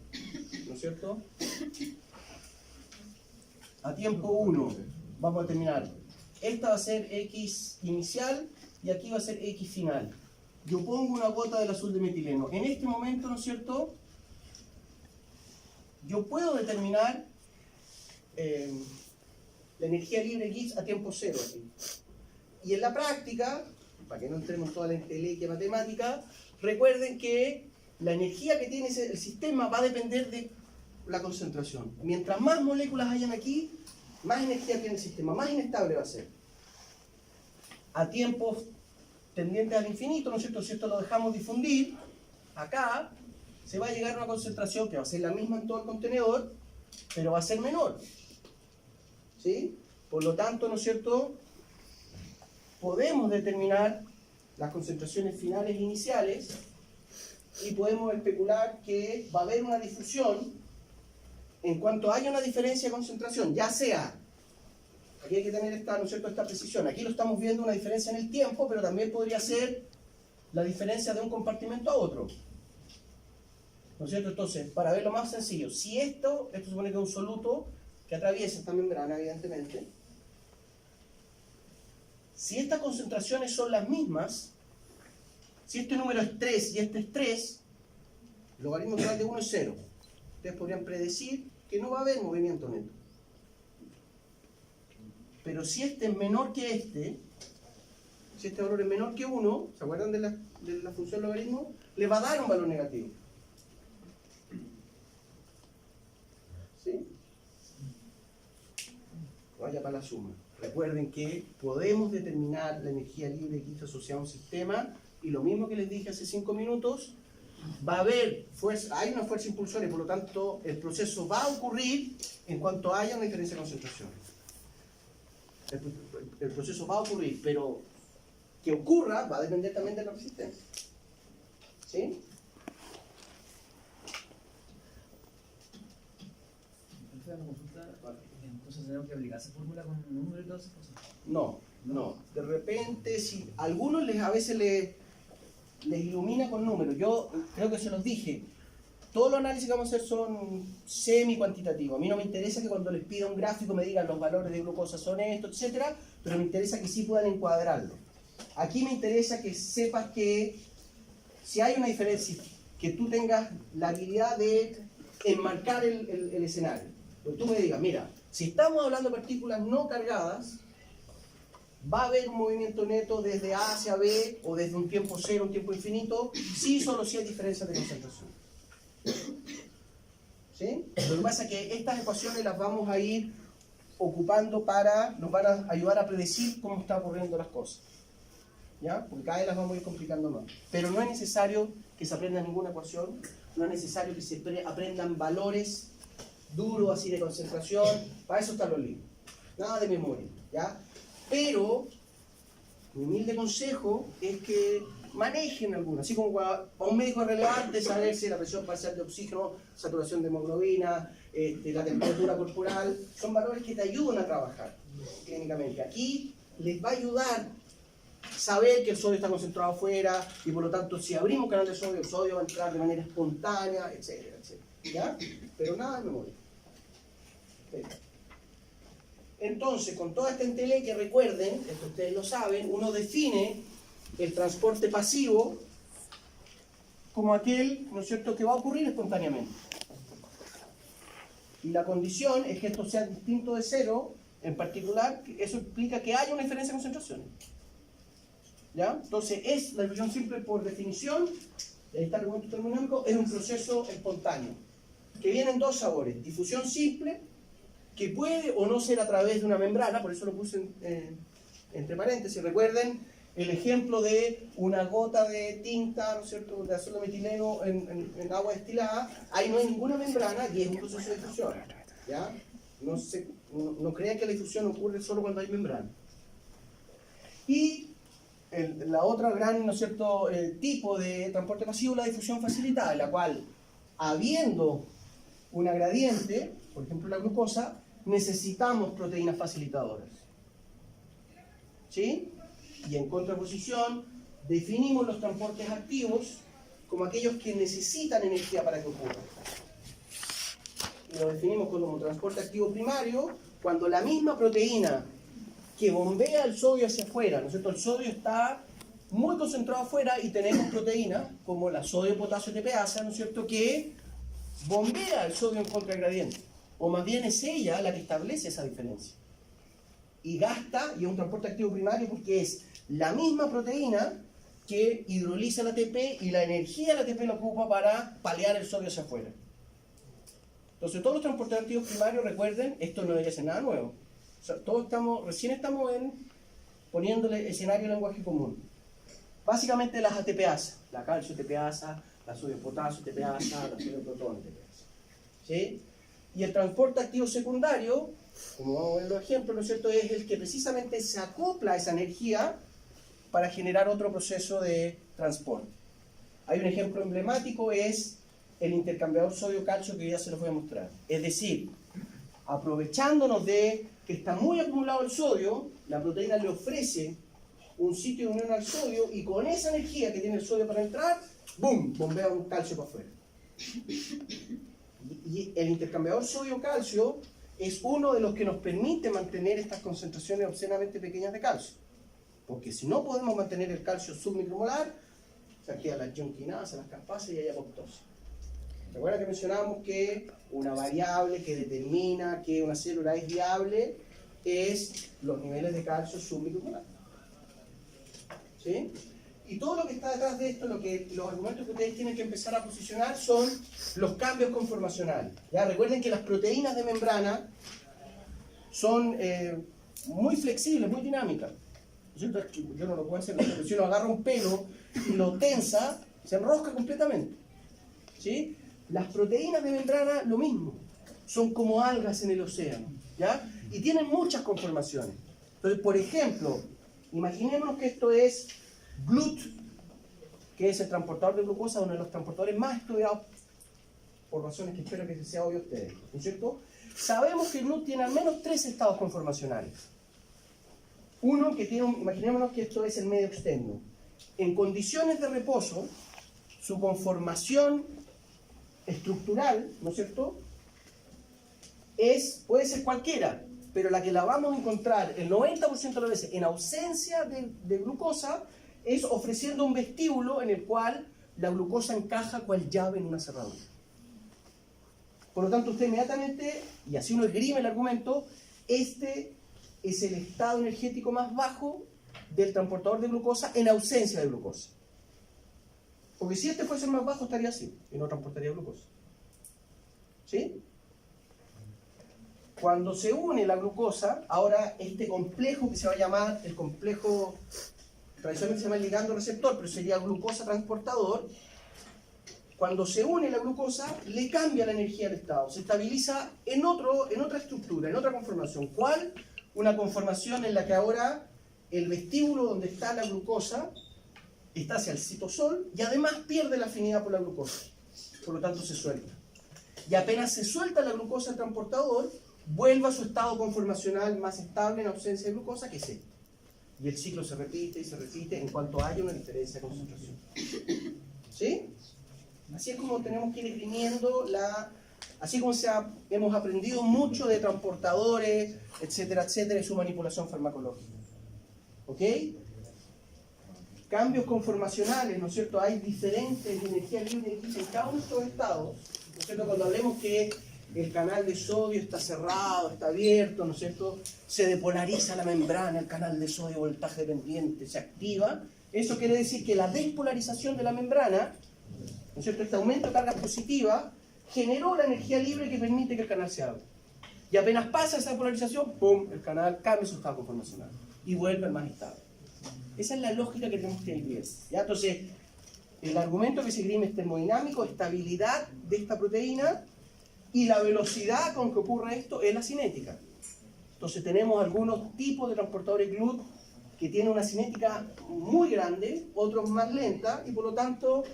¿no es cierto?, a tiempo 1, vamos a determinar, esta va a ser X inicial y aquí va a ser X final. Yo pongo una gota del azul de metileno. En este momento, ¿no es cierto?, yo puedo determinar la energía libre Gibbs a tiempo 0 aquí. Y en la práctica, para que no entremos en toda la entelequia matemática, recuerden que la energía que tiene el sistema va a depender de la concentración. Mientras más moléculas hayan aquí, más energía tiene el sistema, más inestable va a ser. A tiempos tendientes al infinito, ¿no es cierto? Si esto lo dejamos difundir, acá se va a llegar a una concentración que va a ser la misma en todo el contenedor, pero va a ser menor. ¿Sí? Por lo tanto, ¿no es cierto?, podemos determinar las concentraciones finales e iniciales y podemos especular que va a haber una difusión en cuanto haya una diferencia de concentración, ya sea Aquí hay que tener esta, ¿no es cierto?, esta precisión. Aquí lo estamos viendo una diferencia en el tiempo, pero también podría ser la diferencia de un compartimento a otro. ¿No es cierto? Entonces, para verlo más sencillo, si esto supone que es un soluto que atraviesa esta membrana, evidentemente. Si estas concentraciones son las mismas, si este número es 3 y este es 3, el logaritmo total de 1 es 0. Ustedes podrían predecir que no va a haber movimiento neto. Pero si este es menor que este, si este valor es menor que 1, ¿se acuerdan de la función logaritmo? Le va a dar un valor negativo. ¿Sí? Vaya para la suma. Recuerden que podemos determinar la energía libre que está asociada a un sistema, y lo mismo que les dije hace 5 minutos, va a haber fuerza, hay una fuerza impulsora y por lo tanto el proceso va a ocurrir en cuanto haya una diferencia de concentración. El proceso va a ocurrir, pero que ocurra va a depender también de la resistencia. ¿Sí? Entonces tenemos que aplicar esa fórmula con un número y todas esas cosas. No. De repente, si a algunos a veces les ilumina con números. Yo creo que se los dije. Todos los análisis que vamos a hacer son semi-cuantitativos. A mí no me interesa que cuando les pida un gráfico me digan los valores de glucosa son estos, etc. Pero me interesa que sí puedan encuadrarlo. Aquí me interesa que sepas que si hay una diferencia, que tú tengas la habilidad de enmarcar el escenario. Pues tú me digas, mira, si estamos hablando de partículas no cargadas, va a haber un movimiento neto desde A hacia B, o desde un tiempo cero a un tiempo infinito, sí, solo si hay diferencias de concentración. ¿Sí? Lo que pasa es que estas ecuaciones las vamos a ir ocupando nos van a ayudar a predecir cómo están ocurriendo las cosas. ¿Ya? Porque cada vez las vamos a ir complicando más. Pero no es necesario que se aprenda ninguna ecuación, no es necesario que se aprendan valores duros así de concentración, para eso están los libros. Nada de memoria, ¿ya? Pero mi humilde consejo es que manejen algunos, así como para un médico es relevante saber si la presión parcial de oxígeno, saturación de hemoglobina, la temperatura corporal, son valores que te ayudan a trabajar clínicamente. Aquí les va a ayudar saber que el sodio está concentrado afuera y por lo tanto si abrimos canal de sodio, el sodio va a entrar de manera espontánea, etcétera, etcétera. ¿Ya? Pero nada de memoria. Entonces, con toda esta entelequia, recuerden, esto ustedes lo saben, uno define el transporte pasivo como aquel, ¿no es cierto?, que va a ocurrir espontáneamente. Y la condición es que esto sea distinto de cero, en particular, eso implica que haya una diferencia de concentraciones. ¿Ya? Entonces, la difusión simple por definición, ahí está el argumento termodinámico, es un proceso espontáneo, que viene en dos sabores. Difusión simple, que puede o no ser a través de una membrana, por eso lo puse entre paréntesis. Recuerden el ejemplo de una gota de tinta, ¿no es cierto?, de azul de metileno en agua destilada. Ahí no hay ninguna membrana y es un proceso de difusión. ¿Ya? No crean que la difusión ocurre solo cuando hay membrana. Y la otra gran, ¿no es cierto?, tipo de transporte pasivo es la difusión facilitada, en la cual, habiendo una gradiente, por ejemplo la glucosa, necesitamos proteínas facilitadoras. ¿Sí? Y en contraposición, definimos los transportes activos como aquellos que necesitan energía para que ocurran. Y lo definimos como transporte activo primario cuando la misma proteína que bombea el sodio hacia afuera, ¿no es cierto? El sodio está muy concentrado afuera y tenemos proteínas como la sodio-potasio TPasa, ¿no es cierto?, que bombea el sodio en contra del gradiente. O más bien es ella la que establece esa diferencia. Y gasta, y es un transporte activo primario porque es la misma proteína que hidroliza la ATP y la energía de la ATP la ocupa para palear el sodio hacia afuera. Entonces todos los transportes activos primarios, recuerden, esto no debería ser nada nuevo. O sea, recién estamos poniéndole escenario lenguaje común. Básicamente las ATPasa, la calcio TPasa, la sodio-potasio TPasa, la sodio-protones TPasa. ¿Sí? Y el transporte activo secundario, como vamos a ver los ejemplos, ¿no es cierto?, es el que precisamente se acopla a esa energía para generar otro proceso de transporte. Hay un ejemplo emblemático, es el intercambiador sodio-calcio que ya se los voy a mostrar. Es decir, aprovechándonos de que está muy acumulado el sodio, la proteína le ofrece un sitio de unión al sodio y con esa energía que tiene el sodio para entrar, ¡boom!, bombea un calcio para afuera. Y el intercambiador sodio-calcio es uno de los que nos permite mantener estas concentraciones obscenamente pequeñas de calcio. Porque si no podemos mantener el calcio submicromolar, se activan las ionquinasas, las caspasas y hay apoptosis. Recuerda que mencionábamos que una variable que determina que una célula es viable es los niveles de calcio submicromolar. ¿Sí? Y todo lo que está detrás de esto, los argumentos que ustedes tienen que empezar a posicionar son los cambios conformacionales. ¿Ya? Recuerden que las proteínas de membrana son muy flexibles, muy dinámicas. Yo no lo puedo hacer, pero si uno agarra un pelo y lo tensa, se enrosca completamente. ¿Sí? Las proteínas de membrana, lo mismo. Son como algas en el océano. ¿Ya? Y tienen muchas conformaciones. Entonces, por ejemplo, imaginémonos que esto es GLUT, que es el transportador de glucosa, uno de los transportadores más estudiados, por razones que espero que sea obvio a ustedes. ¿No es cierto? Sabemos que el GLUT tiene al menos 3 estados conformacionales. Uno que tiene, imaginémonos que esto es el medio externo. En condiciones de reposo, su conformación estructural, ¿no es cierto?, puede ser cualquiera, pero la que la vamos a encontrar el 90% de las veces en ausencia de glucosa es ofreciendo un vestíbulo en el cual la glucosa encaja cual llave en una cerradura. Por lo tanto, usted inmediatamente, y así uno esgrime el argumento, este es el estado energético más bajo del transportador de glucosa en ausencia de glucosa. Porque si este fuese el más bajo, estaría así, y no transportaría glucosa. ¿Sí? Cuando se une la glucosa, ahora este complejo que se va a llamar el complejo, tradicionalmente se llama el ligando receptor, pero sería glucosa transportador. Cuando se une la glucosa, le cambia la energía al estado, se estabiliza en otra estructura, en otra conformación. ¿Cuál? Una conformación en la que ahora el vestíbulo donde está la glucosa está hacia el citosol y además pierde la afinidad por la glucosa. Por lo tanto, se suelta. Y apenas se suelta la glucosa al transportador, vuelve a su estado conformacional más estable en ausencia de glucosa, que es este. Y el ciclo se repite y se repite en cuanto haya una diferencia de concentración. ¿Sí? Así es como tenemos que ir esgrimiendo así como hemos aprendido mucho de transportadores, etcétera, etcétera, y su manipulación farmacológica. ¿Ok? Cambios conformacionales, ¿no es cierto? Hay diferentes energías libres en cada uno de estos estados, ¿no es cierto? Cuando hablemos que el canal de sodio está cerrado, está abierto, ¿no es cierto? Se depolariza la membrana, el canal de sodio voltaje dependiente se activa. Eso quiere decir que la despolarización de la membrana, ¿no es cierto?, este aumento de carga positiva, generó la energía libre que permite que el canal se abra. Y apenas pasa esa polarización, ¡pum!, el canal cambia su estado conformacional y vuelve al más estable. Esa es la lógica que tenemos que entender. ¿Ya? Entonces, el argumento que se esgrime es termodinámico, estabilidad de esta proteína, y la velocidad con que ocurre esto es la cinética. Entonces tenemos algunos tipos de transportadores GLUT que tienen una cinética muy grande, otros más lenta, y por lo tanto,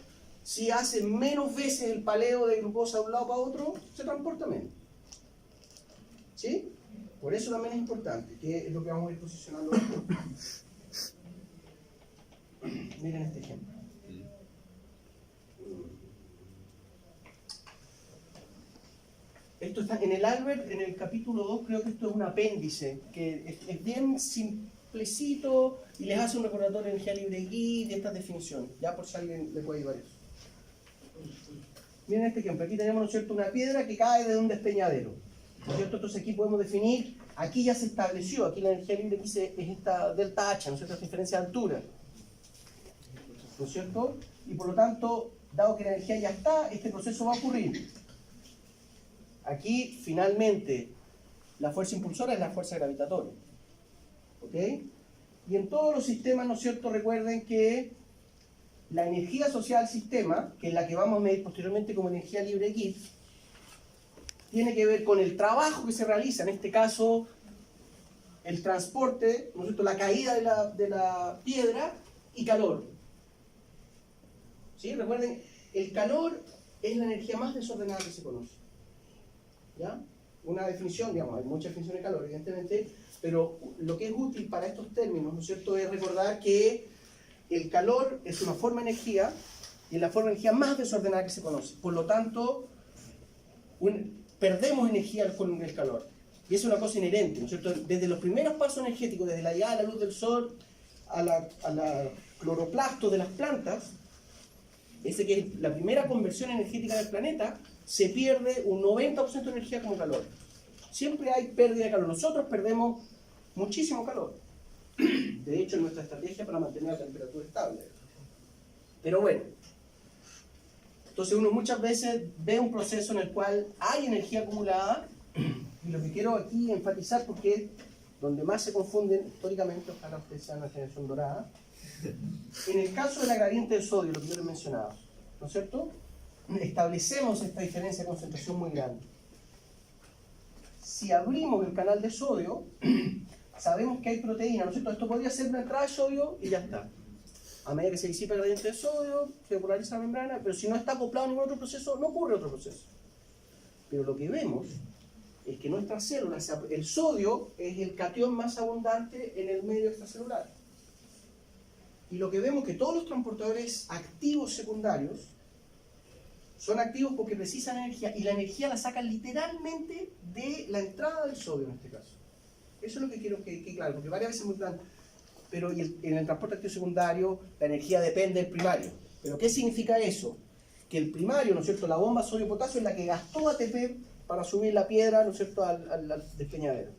si hacen menos veces el paleo de glucosa de un lado para otro, se transporta menos. ¿Sí? Por eso también es importante, que es lo que vamos a ir posicionando. Miren este ejemplo. Esto está en el Albert, en el capítulo 2, creo que esto es un apéndice, que es bien simplecito y les hace un recordatorio de energía libre y de estas definiciones, ya por si alguien le puede ayudar eso. Miren este ejemplo, aquí tenemos, ¿no es cierto?, una piedra que cae de un despeñadero, ¿no es cierto? Entonces aquí podemos definir, aquí ya se estableció, aquí la energía libre aquí es esta delta H, ¿no es cierto?, esta diferencia de altura, ¿no es cierto? Y por lo tanto, dado que la energía ya está, este proceso va a ocurrir. Aquí, finalmente, la fuerza impulsora es la fuerza gravitatoria. ¿Ok? Y en todos los sistemas, ¿no es cierto?, recuerden que la energía asociada al sistema, que es la que vamos a medir posteriormente como energía libre Gibbs, tiene que ver con el trabajo que se realiza, en este caso, el transporte, ¿no es cierto?, la caída de la piedra y calor. ¿Sí? Recuerden, el calor es la energía más desordenada que se conoce. ¿Ya? una definición, digamos, hay muchas definiciones de calor, evidentemente, pero lo que es útil para estos términos, ¿no es cierto?, es recordar que el calor es una forma de energía y es la forma de energía más desordenada que se conoce. Por lo tanto, perdemos energía con el calor. Y eso es una cosa inherente, ¿no es cierto? Desde los primeros pasos energéticos, desde la llegada de la luz del sol a la cloroplasto de las plantas, ese que es la primera conversión energética del planeta, se pierde un 90% de energía como calor. Siempre hay pérdida de calor. Nosotros perdemos muchísimo calor. De hecho, es nuestra estrategia para mantener la temperatura estable. Pero bueno, entonces uno muchas veces ve un proceso en el cual hay energía acumulada, y lo que quiero aquí enfatizar, porque es donde más se confunden históricamente, ojalá ustedes sean una generación dorada, en el caso de la gradiente de sodio, lo que yo les mencionaba, ¿no es cierto?, establecemos esta diferencia de concentración muy grande. Si abrimos el canal de sodio, sabemos que hay proteína, ¿no es cierto? Esto podría ser una entrada de sodio y ya está. A medida que se disipa el gradiente de sodio, se polariza la membrana, pero si no está acoplado a ningún otro proceso, no ocurre otro proceso. Pero lo que vemos es que nuestras células, el sodio es el catión más abundante en el medio extracelular. Y lo que vemos es que todos los transportadores activos secundarios son activos porque precisan energía, y la energía la sacan literalmente de la entrada del sodio en este caso. Eso es lo que quiero que quede claro, porque varias veces me preguntan, pero en el transporte activo secundario la energía depende del primario. ¿Pero qué significa eso? Que el primario, ¿no es cierto?, la bomba sodio-potasio es la que gastó ATP para subir la piedra, ¿no es cierto?, al despeñadero.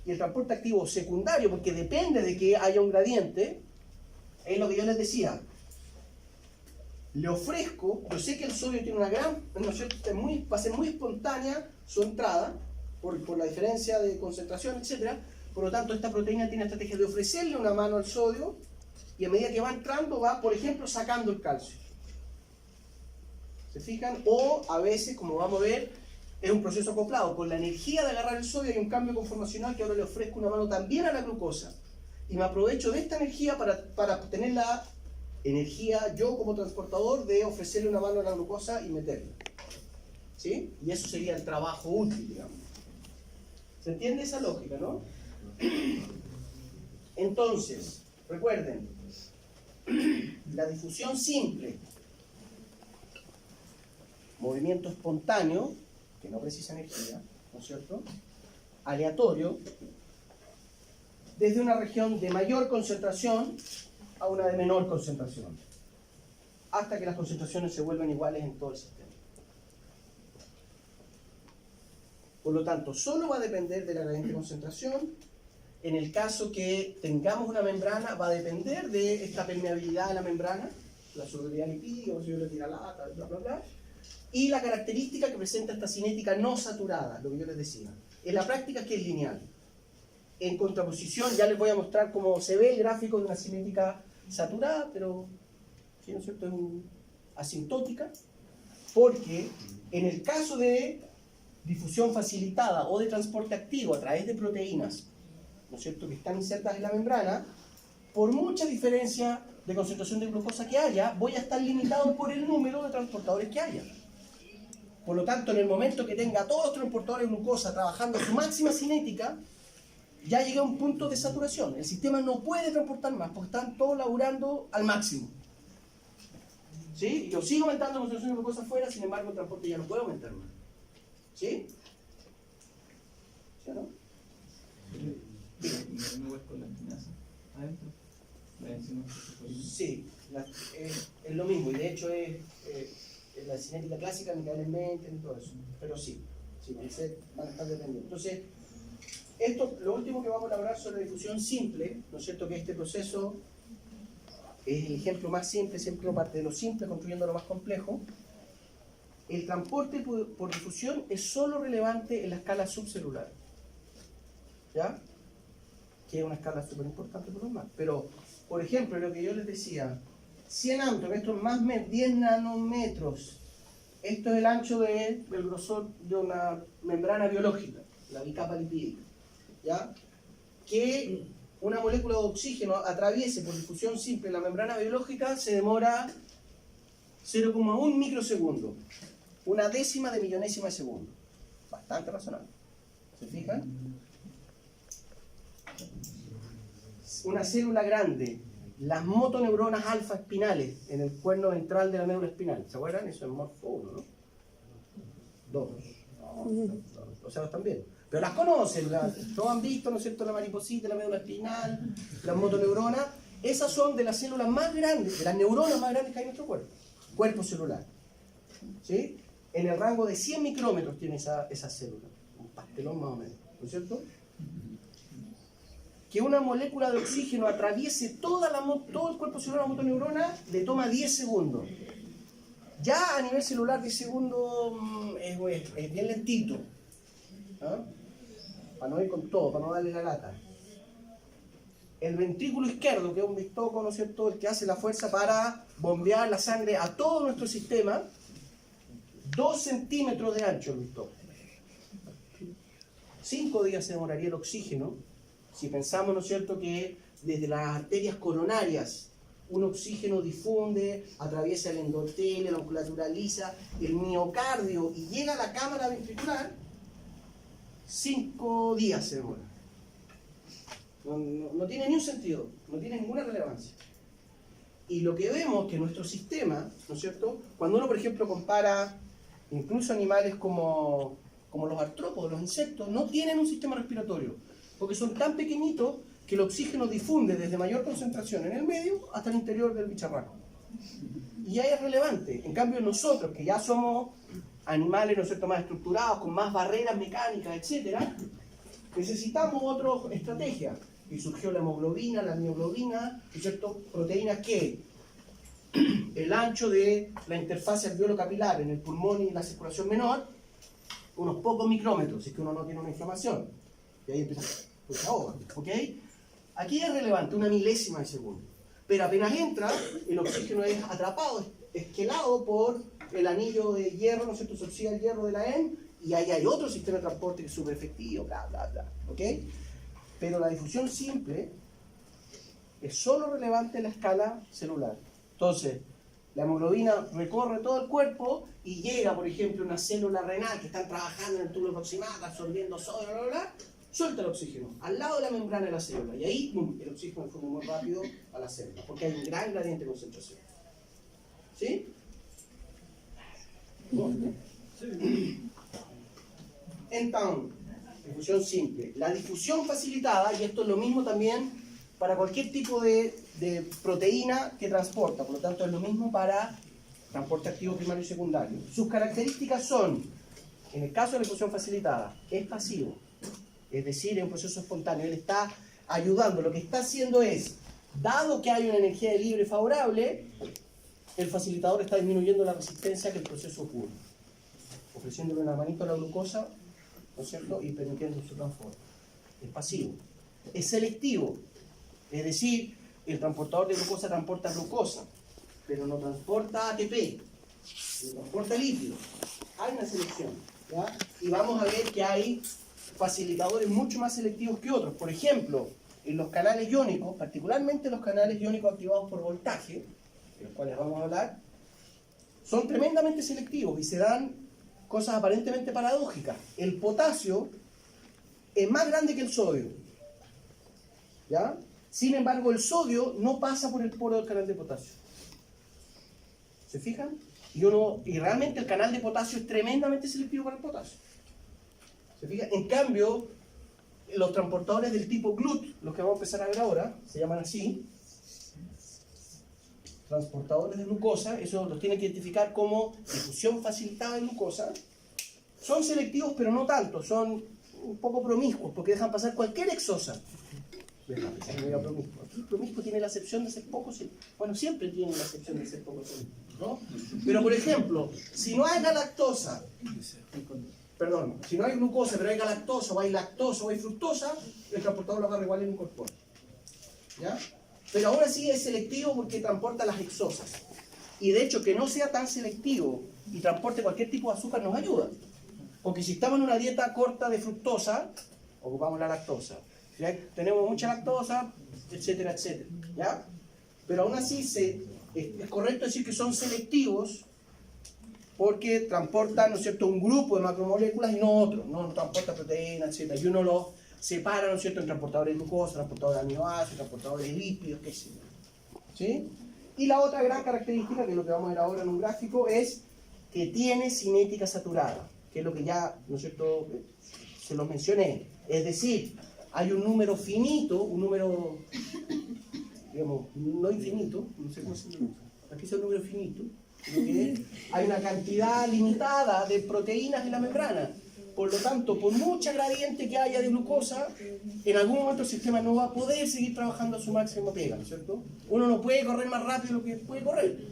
Y el transporte activo secundario, porque depende de que haya un gradiente, es lo que yo les decía. Le ofrezco, yo sé que el sodio tiene una gran, ¿no es cierto?, va a ser muy espontánea su entrada, por la diferencia de concentración, etc. Por lo tanto, esta proteína tiene la estrategia de ofrecerle una mano al sodio, y a medida que va entrando, va, por ejemplo, sacando el calcio. ¿Se fijan? O a veces, como vamos a ver, es un proceso acoplado. Con la energía de agarrar el sodio hay un cambio conformacional que ahora le ofrezco una mano también a la glucosa. Y me aprovecho de esta energía para tener la energía, yo como transportador, de ofrecerle una mano a la glucosa y meterla. ¿Sí? Y eso sería el trabajo útil, digamos. ¿Se entiende esa lógica, no? Entonces, recuerden, la difusión simple, movimiento espontáneo, que no precisa energía, ¿no es cierto?, aleatorio, desde una región de mayor concentración a una de menor concentración, hasta que las concentraciones se vuelven iguales en todo el sistema. Por lo tanto, solo va a depender de la gradiente de concentración. En el caso que tengamos una membrana, va a depender de esta permeabilidad de la membrana, la solubilidad lipídica, o si yo le tiro lata, bla, bla, bla, y la característica que presenta esta cinética no saturada, lo que yo les decía. En la práctica, que es lineal. En contraposición, ya les voy a mostrar cómo se ve el gráfico de una cinética saturada, pero, ¿sí, no es cierto?, es asintótica, porque en el caso de difusión facilitada o de transporte activo a través de proteínas, ¿no es cierto?, que están insertas en la membrana, por mucha diferencia de concentración de glucosa que haya, voy a estar limitado por el número de transportadores que haya. Por lo tanto, en el momento que tenga todos los transportadores de glucosa trabajando a su máxima cinética, ya llegué a un punto de saturación. El sistema no puede transportar más porque están todos laburando al máximo. ¿Sí? Yo sigo aumentando la concentración de glucosa afuera, sin embargo el transporte ya no puede aumentar más. ¿Sí? ¿Sí o no? Sí, es lo mismo, y de hecho es la cinética clásica, Michael Menten y todo eso, pero sí, van a estar dependiendo. Entonces, esto, lo último que vamos a elaborar sobre la difusión simple, ¿no es cierto?, que este proceso es el ejemplo más simple, siempre parte de lo simple, construyendo lo más complejo. El transporte por difusión es solo relevante en la escala subcelular, ¿ya?, que es una escala súper importante por lo demás. Pero, por ejemplo, lo que yo les decía, 100 Angstrom, esto es más 10 nanómetros. Esto es el ancho del grosor de una membrana biológica, la bicapa lipídica, ¿ya? Que una molécula de oxígeno atraviese por difusión simple la membrana biológica se demora 0,1 microsegundo, una décima de millonésima de segundo. bastante razonable. ¿Se fijan? Una célula grande, las motoneuronas alfa espinales en el cuerno ventral de la médula espinal. ¿Se acuerdan? Eso es morfo 1, ¿no? 2. O sea, están bien. Pero las conocen, todos han visto, ¿no es cierto?, la mariposita, la médula espinal, las motoneuronas. Esas son de las células más grandes, de las neuronas más grandes que hay en nuestro cuerpo celular. ¿Sí? En el rango de 100 micrómetros tiene esa célula, un pastelón más o menos, ¿no es cierto? Que una molécula de oxígeno atraviese todo el cuerpo celular de la motoneurona le toma 10 segundos. Ya a nivel celular 10 segundos es bien lentito. ¿Ah? Para no ir con todo, para no darle la lata. El ventrículo izquierdo, que es un bistoco, ¿no es cierto?, el que hace la fuerza para bombear la sangre a todo nuestro sistema, 2 centímetros de ancho el bistoco. 5 días se demoraría el oxígeno, si pensamos, ¿no es cierto?, que desde las arterias coronarias un oxígeno difunde, atraviesa el endotelio, la musculatura lisa, el miocardio y llega a la cámara ventricular, 5 días se demora. No tiene ni un sentido, no tiene ninguna relevancia. Y lo que vemos que nuestro sistema, ¿no es cierto?, cuando uno, por ejemplo, compara incluso animales como los artrópodos, los insectos, no tienen un sistema respiratorio, porque son tan pequeñitos que el oxígeno difunde desde mayor concentración en el medio hasta el interior del bicharraco. Y ya es relevante. En cambio, nosotros, que ya somos animales, ¿no es cierto?, más estructurados, con más barreras mecánicas, etc., necesitamos otra estrategia. Y surgió la hemoglobina, la mioglobina, ¿no es cierto?, proteínas que el ancho de la interfaz alveolo-capilar en el pulmón y la circulación menor, unos pocos micrómetros, si es que uno no tiene una inflamación. Y ahí empieza, pues ahoga, ¿ok? Aquí es relevante, una milésima de segundo. Pero apenas entra, el oxígeno es atrapado, esquelado por el anillo de hierro, ¿no es cierto?, se oxida el hierro de la EM, y ahí hay otro sistema de transporte que es súper efectivo, bla, bla, bla, ¿ok? Pero la difusión simple es solo relevante en la escala celular. Entonces, la hemoglobina recorre todo el cuerpo y llega, por ejemplo, a una célula renal que están trabajando en el túbulo proximal, absorbiendo sodio, bla, bla, bla, suelta el oxígeno al lado de la membrana de la célula y ahí el oxígeno difunde muy rápido a la célula porque hay un gran gradiente de concentración. ¿Sí? Entonces, difusión simple. La difusión facilitada, y esto es lo mismo también para cualquier tipo de proteína que transporta, por lo tanto es lo mismo para transporte activo primario y secundario. Sus características son, en el caso de la difusión facilitada, es pasivo, es decir, es un proceso espontáneo, él está ayudando, lo que está haciendo es, dado que hay una energía de libre favorable, el facilitador está disminuyendo la resistencia a que el proceso ocurra, ofreciéndole una manito a la glucosa, ¿no es cierto?, y permitiendo su transforme. Es pasivo. Es selectivo, es decir, el transportador de glucosa transporta glucosa, pero no transporta ATP, no transporta lípidos. Hay una selección, ¿ya? Y vamos a ver que hay facilitadores mucho más selectivos que otros. Por ejemplo, en los canales iónicos, particularmente los canales iónicos activados por voltaje, de los cuales vamos a hablar, son tremendamente selectivos y se dan cosas aparentemente paradójicas. El potasio es más grande que el sodio, ¿ya? Sin embargo, el sodio no pasa por el poro del canal de potasio. ¿Se fijan? Y realmente el canal de potasio es tremendamente selectivo para el potasio. ¿Se fijan? En cambio, los transportadores del tipo GLUT, los que vamos a empezar a ver ahora, se llaman así, transportadores de glucosa, eso los tiene que identificar como difusión facilitada de glucosa. Son selectivos, pero no tanto, son un poco promiscuos, porque dejan pasar cualquier exosa. Déjame, se me diga promiscuo. Aquí promiscuo tiene la excepción de ser poco, bueno, siempre tiene la excepción de ser poco, ¿no? Pero por ejemplo, si no hay galactosa, si no hay glucosa, pero hay galactosa, o hay lactosa, o hay fructosa, el transportador lo agarra igual y lo incorpora. ¿Ya? Pero aún así es selectivo porque transporta las exosas. Y de hecho, que no sea tan selectivo y transporte cualquier tipo de azúcar nos ayuda. Porque si estamos en una dieta corta de fructosa, ocupamos la lactosa. Si tenemos mucha lactosa, etcétera, etcétera. ¿Ya? Pero aún así es correcto decir que son selectivos porque transporta, ¿no es cierto?, un grupo de macromoléculas y no otro, no transporta proteínas, etc. Y uno los separa, ¿no es cierto?, en transportadores de glucosa, transportadores de aminoácidos, transportadores de lípidos, qué sé yo. ¿Sí? Y la otra gran característica, que es lo que vamos a ver ahora en un gráfico, es que tiene cinética saturada, que es lo que ya, ¿no es cierto?, se los mencioné. Es decir, hay un número finito, un número, digamos, no infinito, no sé cómo se llama, aquí es un número finito, sino que hay una cantidad limitada de proteínas en la membrana. Por lo tanto, por mucha gradiente que haya de glucosa, en algún momento el sistema no va a poder seguir trabajando a su máxima pega, ¿no es cierto? Uno no puede correr más rápido de lo que puede correr.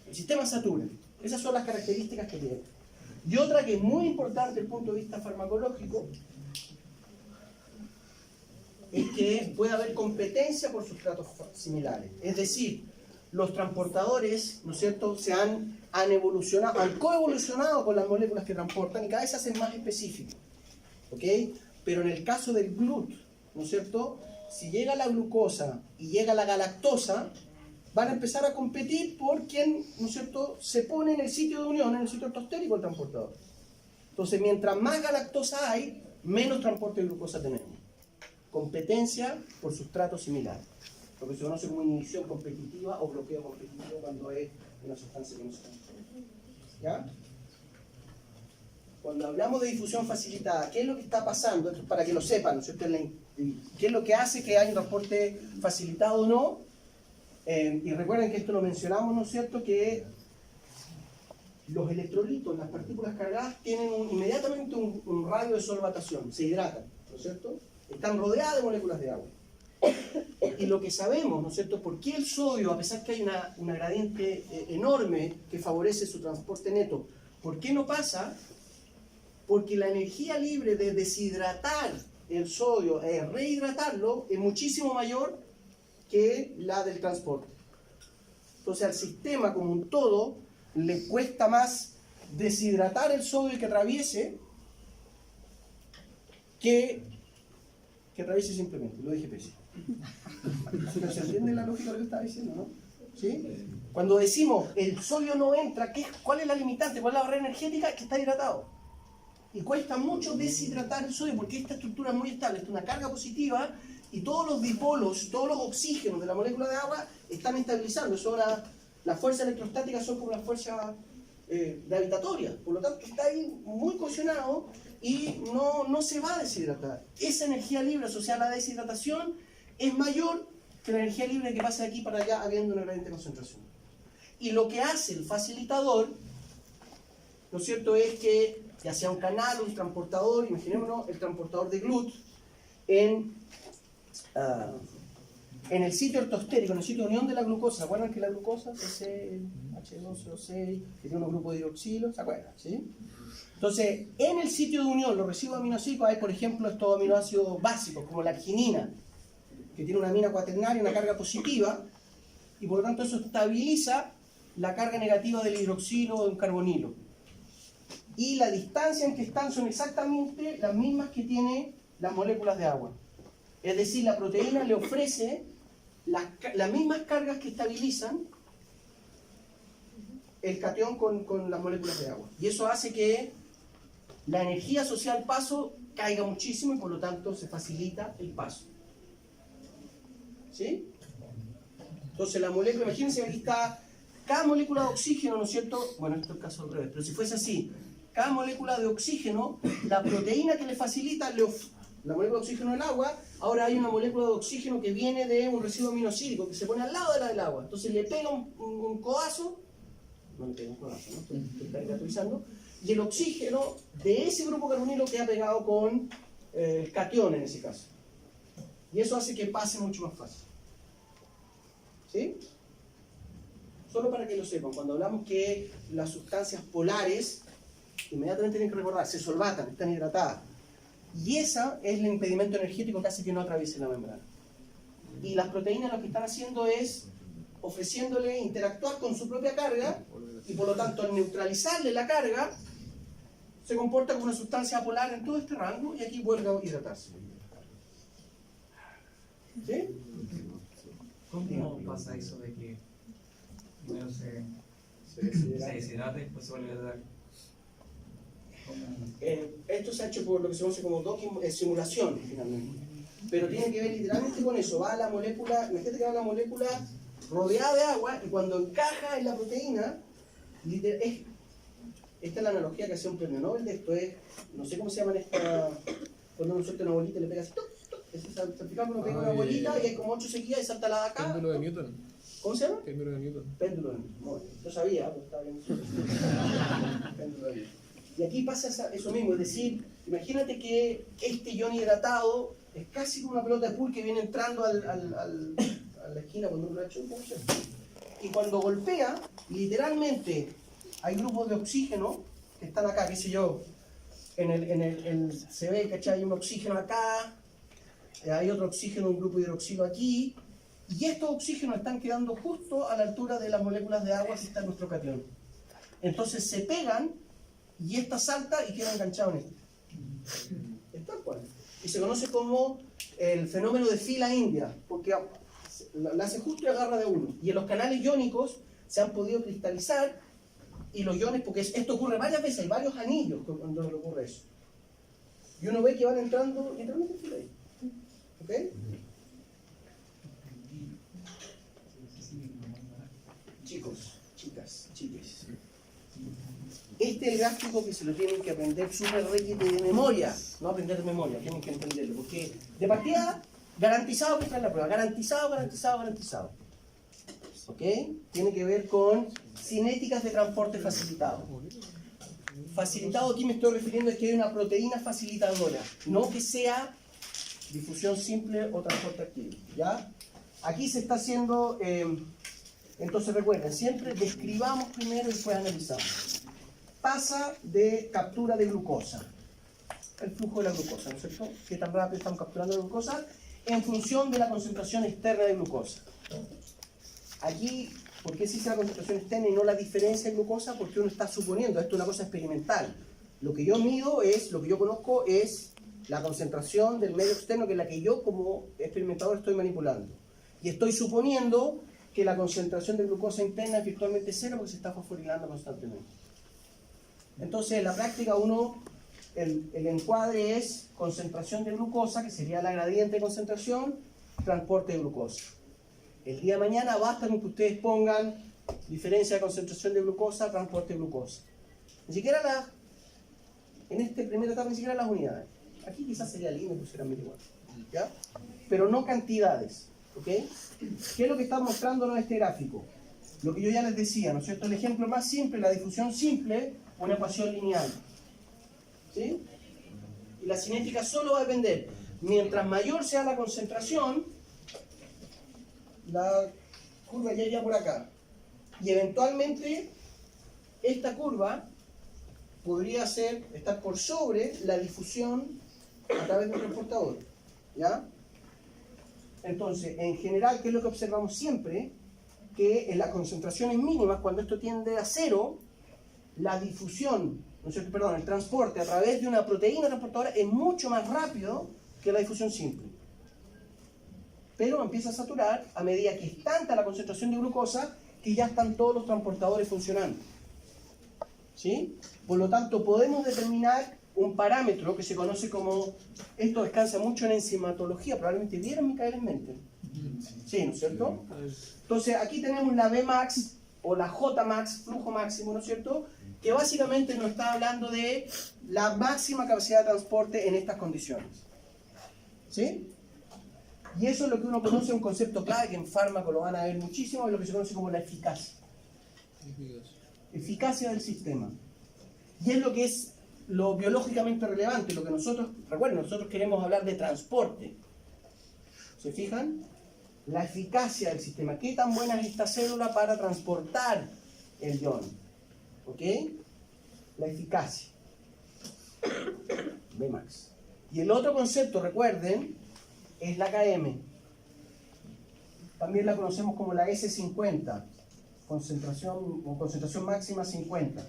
El sistema satura. Esas son las características que tiene. Y otra que es muy importante desde el punto de vista farmacológico es que puede haber competencia por sustratos similares. Es decir, los transportadores, ¿no es cierto?, han evolucionado, han coevolucionado con las moléculas que transportan y cada vez se hacen más específicos. ¿Ok? Pero en el caso del GLUT, ¿no es cierto?, si llega la glucosa y llega la galactosa, van a empezar a competir por quien, ¿no es cierto?, se pone en el sitio de unión, en el sitio ortostérico del transportador. Entonces, mientras más galactosa hay, menos transporte de glucosa tenemos. Competencia por sustratos similares. Lo que se conoce como inhibición competitiva o bloqueo competitivo cuando es una sustancia que no se controla. ¿Ya? Cuando hablamos de difusión facilitada, ¿qué es lo que está pasando? Esto es para que lo sepan, ¿no es cierto? ¿Qué es lo que hace que haya un transporte facilitado o no? Y recuerden que esto lo mencionamos, ¿no es cierto?, que los electrolitos, las partículas cargadas, tienen inmediatamente un radio de solvatación, se hidratan, ¿no es cierto? Están rodeadas de moléculas de agua. Y lo que sabemos, ¿no es cierto?, por qué el sodio, a pesar que hay una gradiente enorme que favorece su transporte neto, ¿por qué no pasa? Porque la energía libre de deshidratar el sodio, rehidratarlo, es muchísimo mayor que la del transporte. Entonces al sistema como un todo le cuesta más deshidratar el sodio que atraviese que atraviese simplemente, lo dije pésimo. ¿Se entiende la lógica de lo que estaba diciendo, no? ¿Sí? Cuando decimos el sodio no entra, ¿cuál es la limitante? ¿Cuál es la barrera energética? Que está hidratado. Y cuesta mucho deshidratar el sodio porque esta estructura es muy estable, es una carga positiva y todos los dipolos, todos los oxígenos de la molécula de agua están estabilizando. Las fuerzas electrostáticas son como las fuerzas gravitatorias, por lo tanto está ahí muy cohesionado y no se va a deshidratar. Esa energía libre asociada a la deshidratación es mayor que la energía libre que pasa de aquí para allá habiendo una gradiente concentración. Y lo que hace el facilitador, ¿no es cierto?, es que ya sea un canal o un transportador, imaginémonos el transportador de GLUT en el sitio ortostérico, en el sitio de unión de la glucosa. ¿Se acuerdan que la glucosa es H2CO6, que tiene un grupo de hidroxilo? ¿Se acuerdan? ¿Sí? Entonces, en el sitio de unión, los residuos aminoácidos, hay, por ejemplo, estos aminoácidos básicos, como la arginina, que tiene una amina cuaternaria, una carga positiva, y por lo tanto eso estabiliza la carga negativa del hidroxilo o del carbonilo. Y la distancia en que están son exactamente las mismas que tienen las moléculas de agua. Es decir, la proteína le ofrece las mismas cargas que estabilizan el catión con las moléculas de agua. Y eso hace que la energía asociada al paso caiga muchísimo y por lo tanto se facilita el paso. ¿Sí? Entonces la molécula, imagínense que aquí está cada molécula de oxígeno, ¿no es cierto? Bueno, esto es el caso al revés, pero si fuese así, cada molécula de oxígeno, la proteína que le facilita, la molécula de oxígeno del agua, ahora hay una molécula de oxígeno que viene de un residuo aminosílico que se pone al lado de la del agua. Entonces le pega un codazo, no le pega un codazo, ¿no? Estoy caracterizando, y el oxígeno de ese grupo carbonilo queda pegado con el catión en ese caso. Y eso hace que pase mucho más fácil. ¿Sí? Solo para que lo sepan, cuando hablamos que las sustancias polares, inmediatamente tienen que recordar, se solvatan, están hidratadas. Y esa es el impedimento energético que hace que no atraviese la membrana. Y las proteínas lo que están haciendo es ofreciéndole interactuar con su propia carga y por lo tanto al neutralizarle la carga se comporta como una sustancia apolar en todo este rango y aquí vuelve a hidratarse. ¿Sí? ¿Cómo pasa eso de que primero se deshidrata y después se vuelve a dar? esto se ha hecho por lo que se conoce como docking, simulación, finalmente. Pero tiene que ver literalmente con eso. Va a la molécula, imagínate que va a la molécula rodeada de agua y cuando encaja en la proteína, esta es la analogía que hacía un premio Nobel de esto, es, no sé cómo se llama esta, cuando uno suelta una bolita y le pega así, ¡tuc! Ese certificado uno pega una bolita y hay como 8 seguidas y salta la de acá. Péndulo de Newton. ¿Cómo se llama? Péndulo de Newton. Péndulo de Newton. Yo sabía, pues estaba bien. Péndulo de Newton. Y aquí pasa eso mismo, es decir, imagínate que este ion hidratado es casi como una pelota de pool que viene entrando a la esquina cuando uno lo ha hecho. Y cuando golpea, literalmente hay grupos de oxígeno que están acá, qué sé yo, se ve, ¿cachai? Hay un oxígeno acá, hay otro oxígeno, un grupo de hidroxilo aquí, y estos oxígenos están quedando justo a la altura de las moléculas de agua que está en nuestro catión. Entonces se pegan y esta salta y queda enganchado en esto. Es tal cual. Y se conoce como el fenómeno de fila india, porque la hace justo y agarra de uno. Y en los canales iónicos se han podido cristalizar y los iones, porque esto ocurre varias veces, hay varios anillos donde ocurre eso. Y uno ve que van entrando literalmente en fila ahí. ¿Ok? Chicos, chicas, chiques. Este es el gráfico que se lo tienen que aprender súper requete de memoria. No aprender de memoria, tienen que entenderlo. Porque de partida, garantizado que está en la prueba. Garantizado, garantizado, garantizado. ¿Ok? Tiene que ver con cinéticas de transporte facilitado. Facilitado aquí me estoy refiriendo a que hay una proteína facilitadora. No que sea difusión simple o transporte activo. ¿Ya? Aquí se está haciendo... entonces recuerden, siempre describamos primero y después analizamos. Pasa de captura de glucosa. El flujo de la glucosa, ¿no es cierto? ¿Qué tan rápido estamos capturando la glucosa? En función de la concentración externa de glucosa. Aquí, ¿por qué se dice la concentración externa y no la diferencia de glucosa? Porque uno está suponiendo, esto es una cosa experimental. Lo que yo mido es, lo que yo conozco es la concentración del medio externo, que es la que yo como experimentador estoy manipulando. Y estoy suponiendo que la concentración de glucosa interna es virtualmente cero porque se está fosforilando constantemente. Entonces, en la práctica, el encuadre es concentración de glucosa, que sería la gradiente de concentración, transporte de glucosa. El día de mañana basta con que ustedes pongan diferencia de concentración de glucosa, transporte de glucosa. Ni siquiera en esta primera etapa, ni siquiera las unidades. Aquí quizás sería lindo que pusieran 1000 igual, ¿ya? Pero no cantidades, ¿ok? ¿Qué es lo que está mostrándonos este gráfico? Lo que yo ya les decía, ¿no es cierto? El ejemplo más simple, la difusión simple, una ecuación lineal. ¿Sí? Y la cinética solo va a depender. Mientras mayor sea la concentración, la curva ya iría por acá. Y eventualmente, esta curva podría estar por sobre la difusión a través del transportador. ¿Ya? Entonces, en general, ¿qué es lo que observamos siempre? Que en las concentraciones mínimas, cuando esto tiende a cero, la difusión, ¿no es cierto? Perdón, el transporte a través de una proteína transportadora es mucho más rápido que la difusión simple. Pero empieza a saturar a medida que es tanta la concentración de glucosa que ya están todos los transportadores funcionando. ¿Sí? Por lo tanto, podemos determinar un parámetro que se conoce como, esto descansa mucho en enzimatología, probablemente vieron Michaelis Menten. Sí, ¿no es cierto? Entonces, aquí tenemos la Vmax o la Jmax, flujo máximo, ¿no es cierto? Que básicamente nos está hablando de la máxima capacidad de transporte en estas condiciones. ¿Sí? Y eso es lo que uno conoce, un concepto clave que en fármaco lo van a ver muchísimo, es lo que se conoce como la eficacia. Eficacia del sistema. Y es lo que es lo biológicamente relevante, lo que nosotros, recuerden, nosotros queremos hablar de transporte. ¿Se fijan? La eficacia del sistema. ¿Qué tan buena es esta célula para transportar el ion? ¿Ok? La eficacia. Vmax. Y el otro concepto, recuerden, es la Km. También la conocemos como la S50. Concentración máxima 50.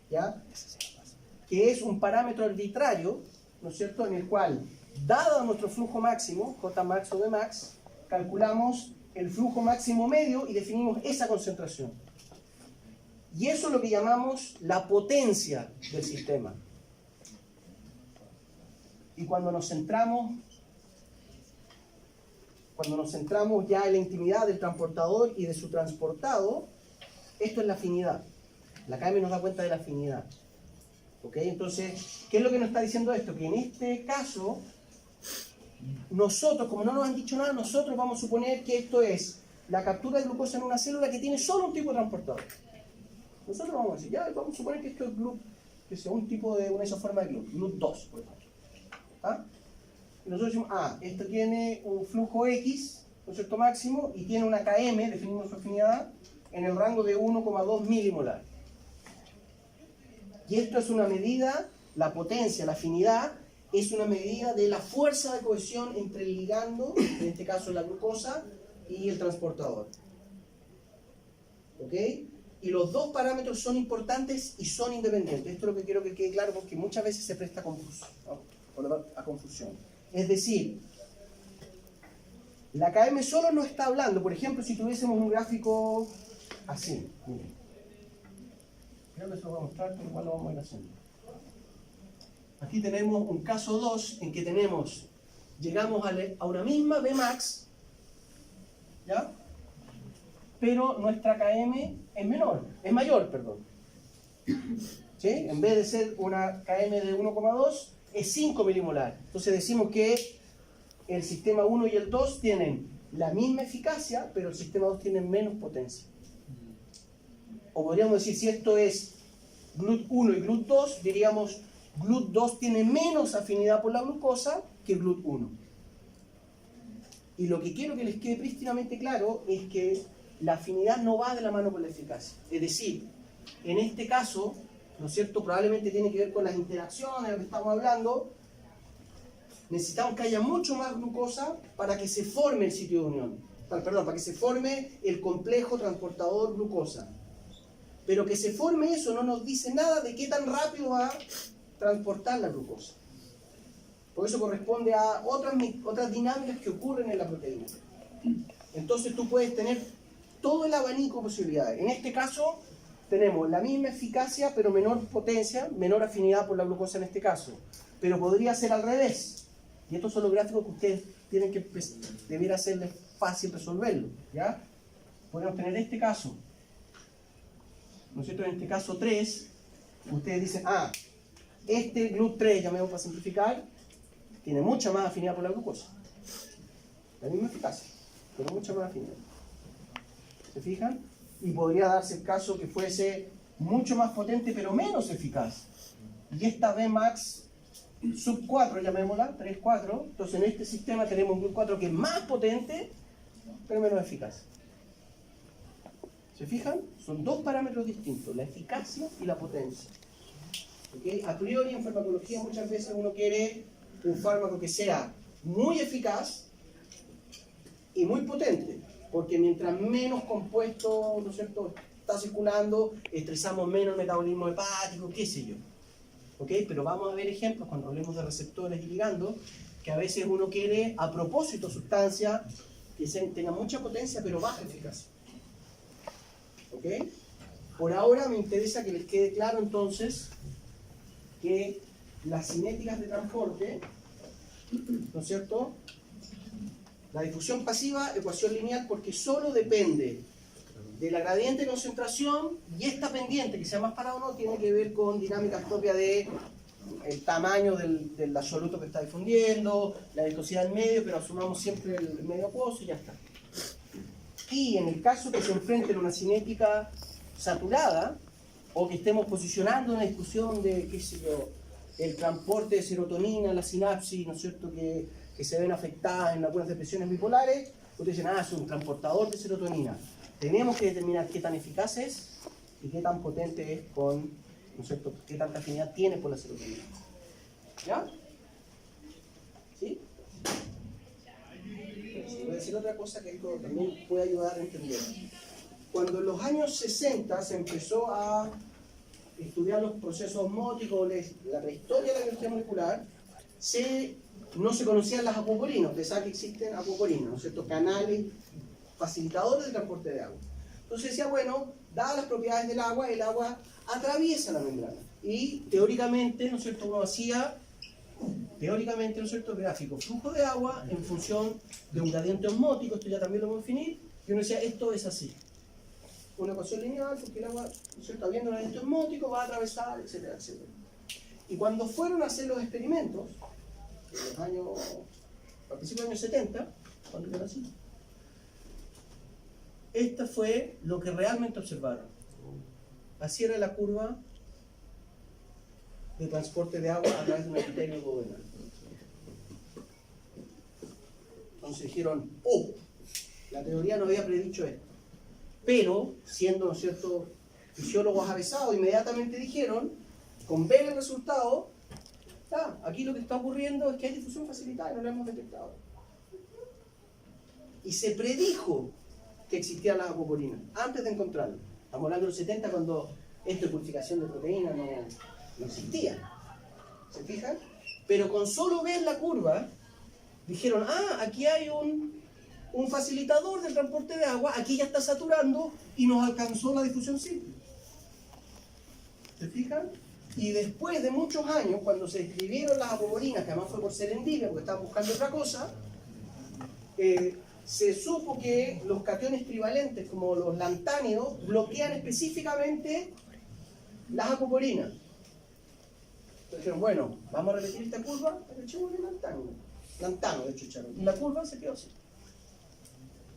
¿Ya? Que es un parámetro arbitrario, ¿no es cierto?, en el cual, dado nuestro flujo máximo, Jmax o Vmax, calculamos el flujo máximo medio y definimos esa concentración. Y eso es lo que llamamos la potencia del sistema. Y cuando nos centramos ya en la intimidad del transportador y de su transportado, esto es la afinidad. La KM nos da cuenta de la afinidad. ¿Ok? Entonces, ¿qué es lo que nos está diciendo esto? Que en este caso, nosotros, como no nos han dicho nada, nosotros vamos a suponer que esto es la captura de glucosa en una célula que tiene solo un tipo de transportador. Nosotros vamos a decir, ya, vamos a suponer que esto es GLUT, que sea un tipo de una isoforma de GLUT, GLUT2, por ejemplo. ¿Ah? Y nosotros decimos, esto tiene un flujo X, ¿no es cierto?, máximo, y tiene una KM, definimos su afinidad, en el rango de 1,2 milimolar. Y esto es una medida, la potencia, la afinidad, es una medida de la fuerza de cohesión entre el ligando, en este caso la glucosa, y el transportador. ¿Ok? Y los dos parámetros son importantes y son independientes. Esto es lo que quiero que quede claro porque muchas veces se presta a confusión. Es decir, la KM solo nos está hablando, por ejemplo, si tuviésemos un gráfico así. Miren. Creo que se lo voy a mostrar, pero igual lo vamos a ir haciendo. Aquí tenemos un caso 2 en que llegamos a una misma Vmax, ¿ya? Pero nuestra KM es mayor, perdón. ¿Sí? En vez de ser una KM de 1,2, es 5 milimolar. Entonces decimos que el sistema 1 y el 2 tienen la misma eficacia, pero el sistema 2 tiene menos potencia. O podríamos decir, si esto es GLUT1 y GLUT2, diríamos GLUT2 tiene menos afinidad por la glucosa que GLUT1. Y lo que quiero que les quede prístinamente claro es que la afinidad no va de la mano con la eficacia. Es decir, en este caso, ¿no es cierto?, probablemente tiene que ver con las interacciones de lo que estamos hablando. Necesitamos que haya mucho más glucosa para que se forme el sitio de unión. Para que se forme el complejo transportador glucosa. Pero que se forme eso no nos dice nada de qué tan rápido va a transportar la glucosa. Porque eso corresponde a otras dinámicas que ocurren en la proteína. Entonces tú puedes tener todo el abanico de posibilidades. En este caso tenemos la misma eficacia pero menor potencia, menor afinidad por la glucosa en este caso. Pero podría ser al revés. Y estos son los gráficos que ustedes tienen que debiera serles fácil resolverlo. ¿Ya? Podemos tener este caso. ¿No es cierto? En este caso 3, ustedes dicen, este GLUT3, llamemos para simplificar, tiene mucha más afinidad por la glucosa. La misma eficacia, pero mucha más afinidad. ¿Se fijan? Y podría darse el caso que fuese mucho más potente, pero menos eficaz. Y esta Vmax sub 4, llamémosla, 3, 4. Entonces en este sistema tenemos un GLUT4 que es más potente, pero menos eficaz. ¿Se fijan? Son dos parámetros distintos, la eficacia y la potencia. ¿Okay? A priori en farmacología muchas veces uno quiere un fármaco que sea muy eficaz y muy potente, porque mientras menos compuesto, ¿no es cierto?, está circulando, estresamos menos el metabolismo hepático, qué sé yo. ¿Okay? Pero vamos a ver ejemplos cuando hablemos de receptores y ligandos, que a veces uno quiere a propósito sustancias que tengan mucha potencia pero baja eficacia. ¿Ok? Por ahora me interesa que les quede claro entonces que las cinéticas de transporte, ¿no es cierto? La difusión pasiva, ecuación lineal, porque solo depende de la gradiente de concentración, y esta pendiente, que sea más para o no, tiene que ver con dinámicas propias de el tamaño del absoluto que está difundiendo, la viscosidad del medio, pero asumamos siempre el medio acuoso y ya está. Y en el caso que se enfrente a una cinética saturada, o que estemos posicionando una discusión de, qué sé yo, el transporte de serotonina en la sinapsis, ¿no es cierto?, que se ven afectadas en algunas depresiones bipolares, ustedes dicen, es un transportador de serotonina. Tenemos que determinar qué tan eficaz es y qué tan potente es con, ¿no es cierto?, qué tanta afinidad tiene por la serotonina. ¿Ya? ¿Sí? Voy a decir otra cosa que esto también puede ayudar a entender. Cuando en los años 60 se empezó a estudiar los procesos osmóticos, la prehistoria de la biología molecular, no se conocían las acuoporinas. Ustedes saben que existen acuoporinas, ¿no es cierto?, canales facilitadores del transporte de agua. Entonces decía, bueno, dadas las propiedades del agua, el agua atraviesa la membrana. Y teóricamente, ¿no es cierto?, uno hacía teóricamente, ¿no es cierto?, gráfico flujo de agua en función de un gradiente osmótico, esto ya también lo hemos definido, y uno decía, esto es así. Una ecuación lineal, porque el agua, ¿no es cierto?, habiendo un gradiente osmótico, va a atravesar, etcétera, etcétera. Y cuando fueron a hacer los experimentos, en los años, a principios de los años 70, cuando yo nací, esta fue lo que realmente observaron. Así era la curva de transporte de agua a través de un epitelio duodenal. Entonces dijeron, oh, la teoría no había predicho esto. Pero, siendo, ¿no es cierto?, fisiólogos avesados, inmediatamente dijeron, con ver el resultado, aquí lo que está ocurriendo es que hay difusión facilitada y no lo hemos detectado. Y se predijo que existían las aquaporinas, antes de encontrarlo. Estamos hablando de los 70, cuando esto de purificación de proteínas no existía. ¿Se fijan? Pero con solo ver la curva, dijeron, aquí hay un facilitador del transporte de agua, aquí ya está saturando y nos alcanzó la difusión simple. ¿Se fijan? Y después de muchos años, cuando se describieron las aquaporinas, que además fue por serendipia, porque estaban buscando otra cosa, se supo que los cationes trivalentes, como los lantánidos, bloquean específicamente las aquaporinas. Entonces dijeron, bueno, vamos a repetir esta curva, pero echémosle lantano, de hecho echaron. Y la curva se quedó así.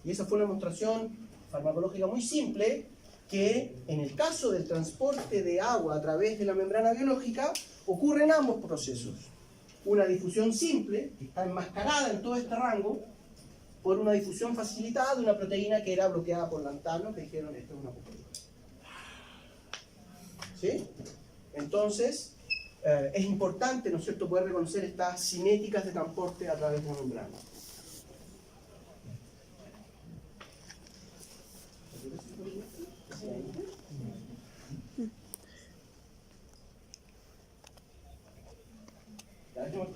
Y esa fue una demostración farmacológica muy simple, que en el caso del transporte de agua a través de la membrana biológica, ocurren ambos procesos. Una difusión simple, que está enmascarada en todo este rango, por una difusión facilitada de una proteína que era bloqueada por lantano, que dijeron, esto es una aquaporina. ¿Sí? Entonces, es importante, ¿no es cierto?, poder reconocer estas cinéticas de transporte a través de la membrana. Ya, dejemos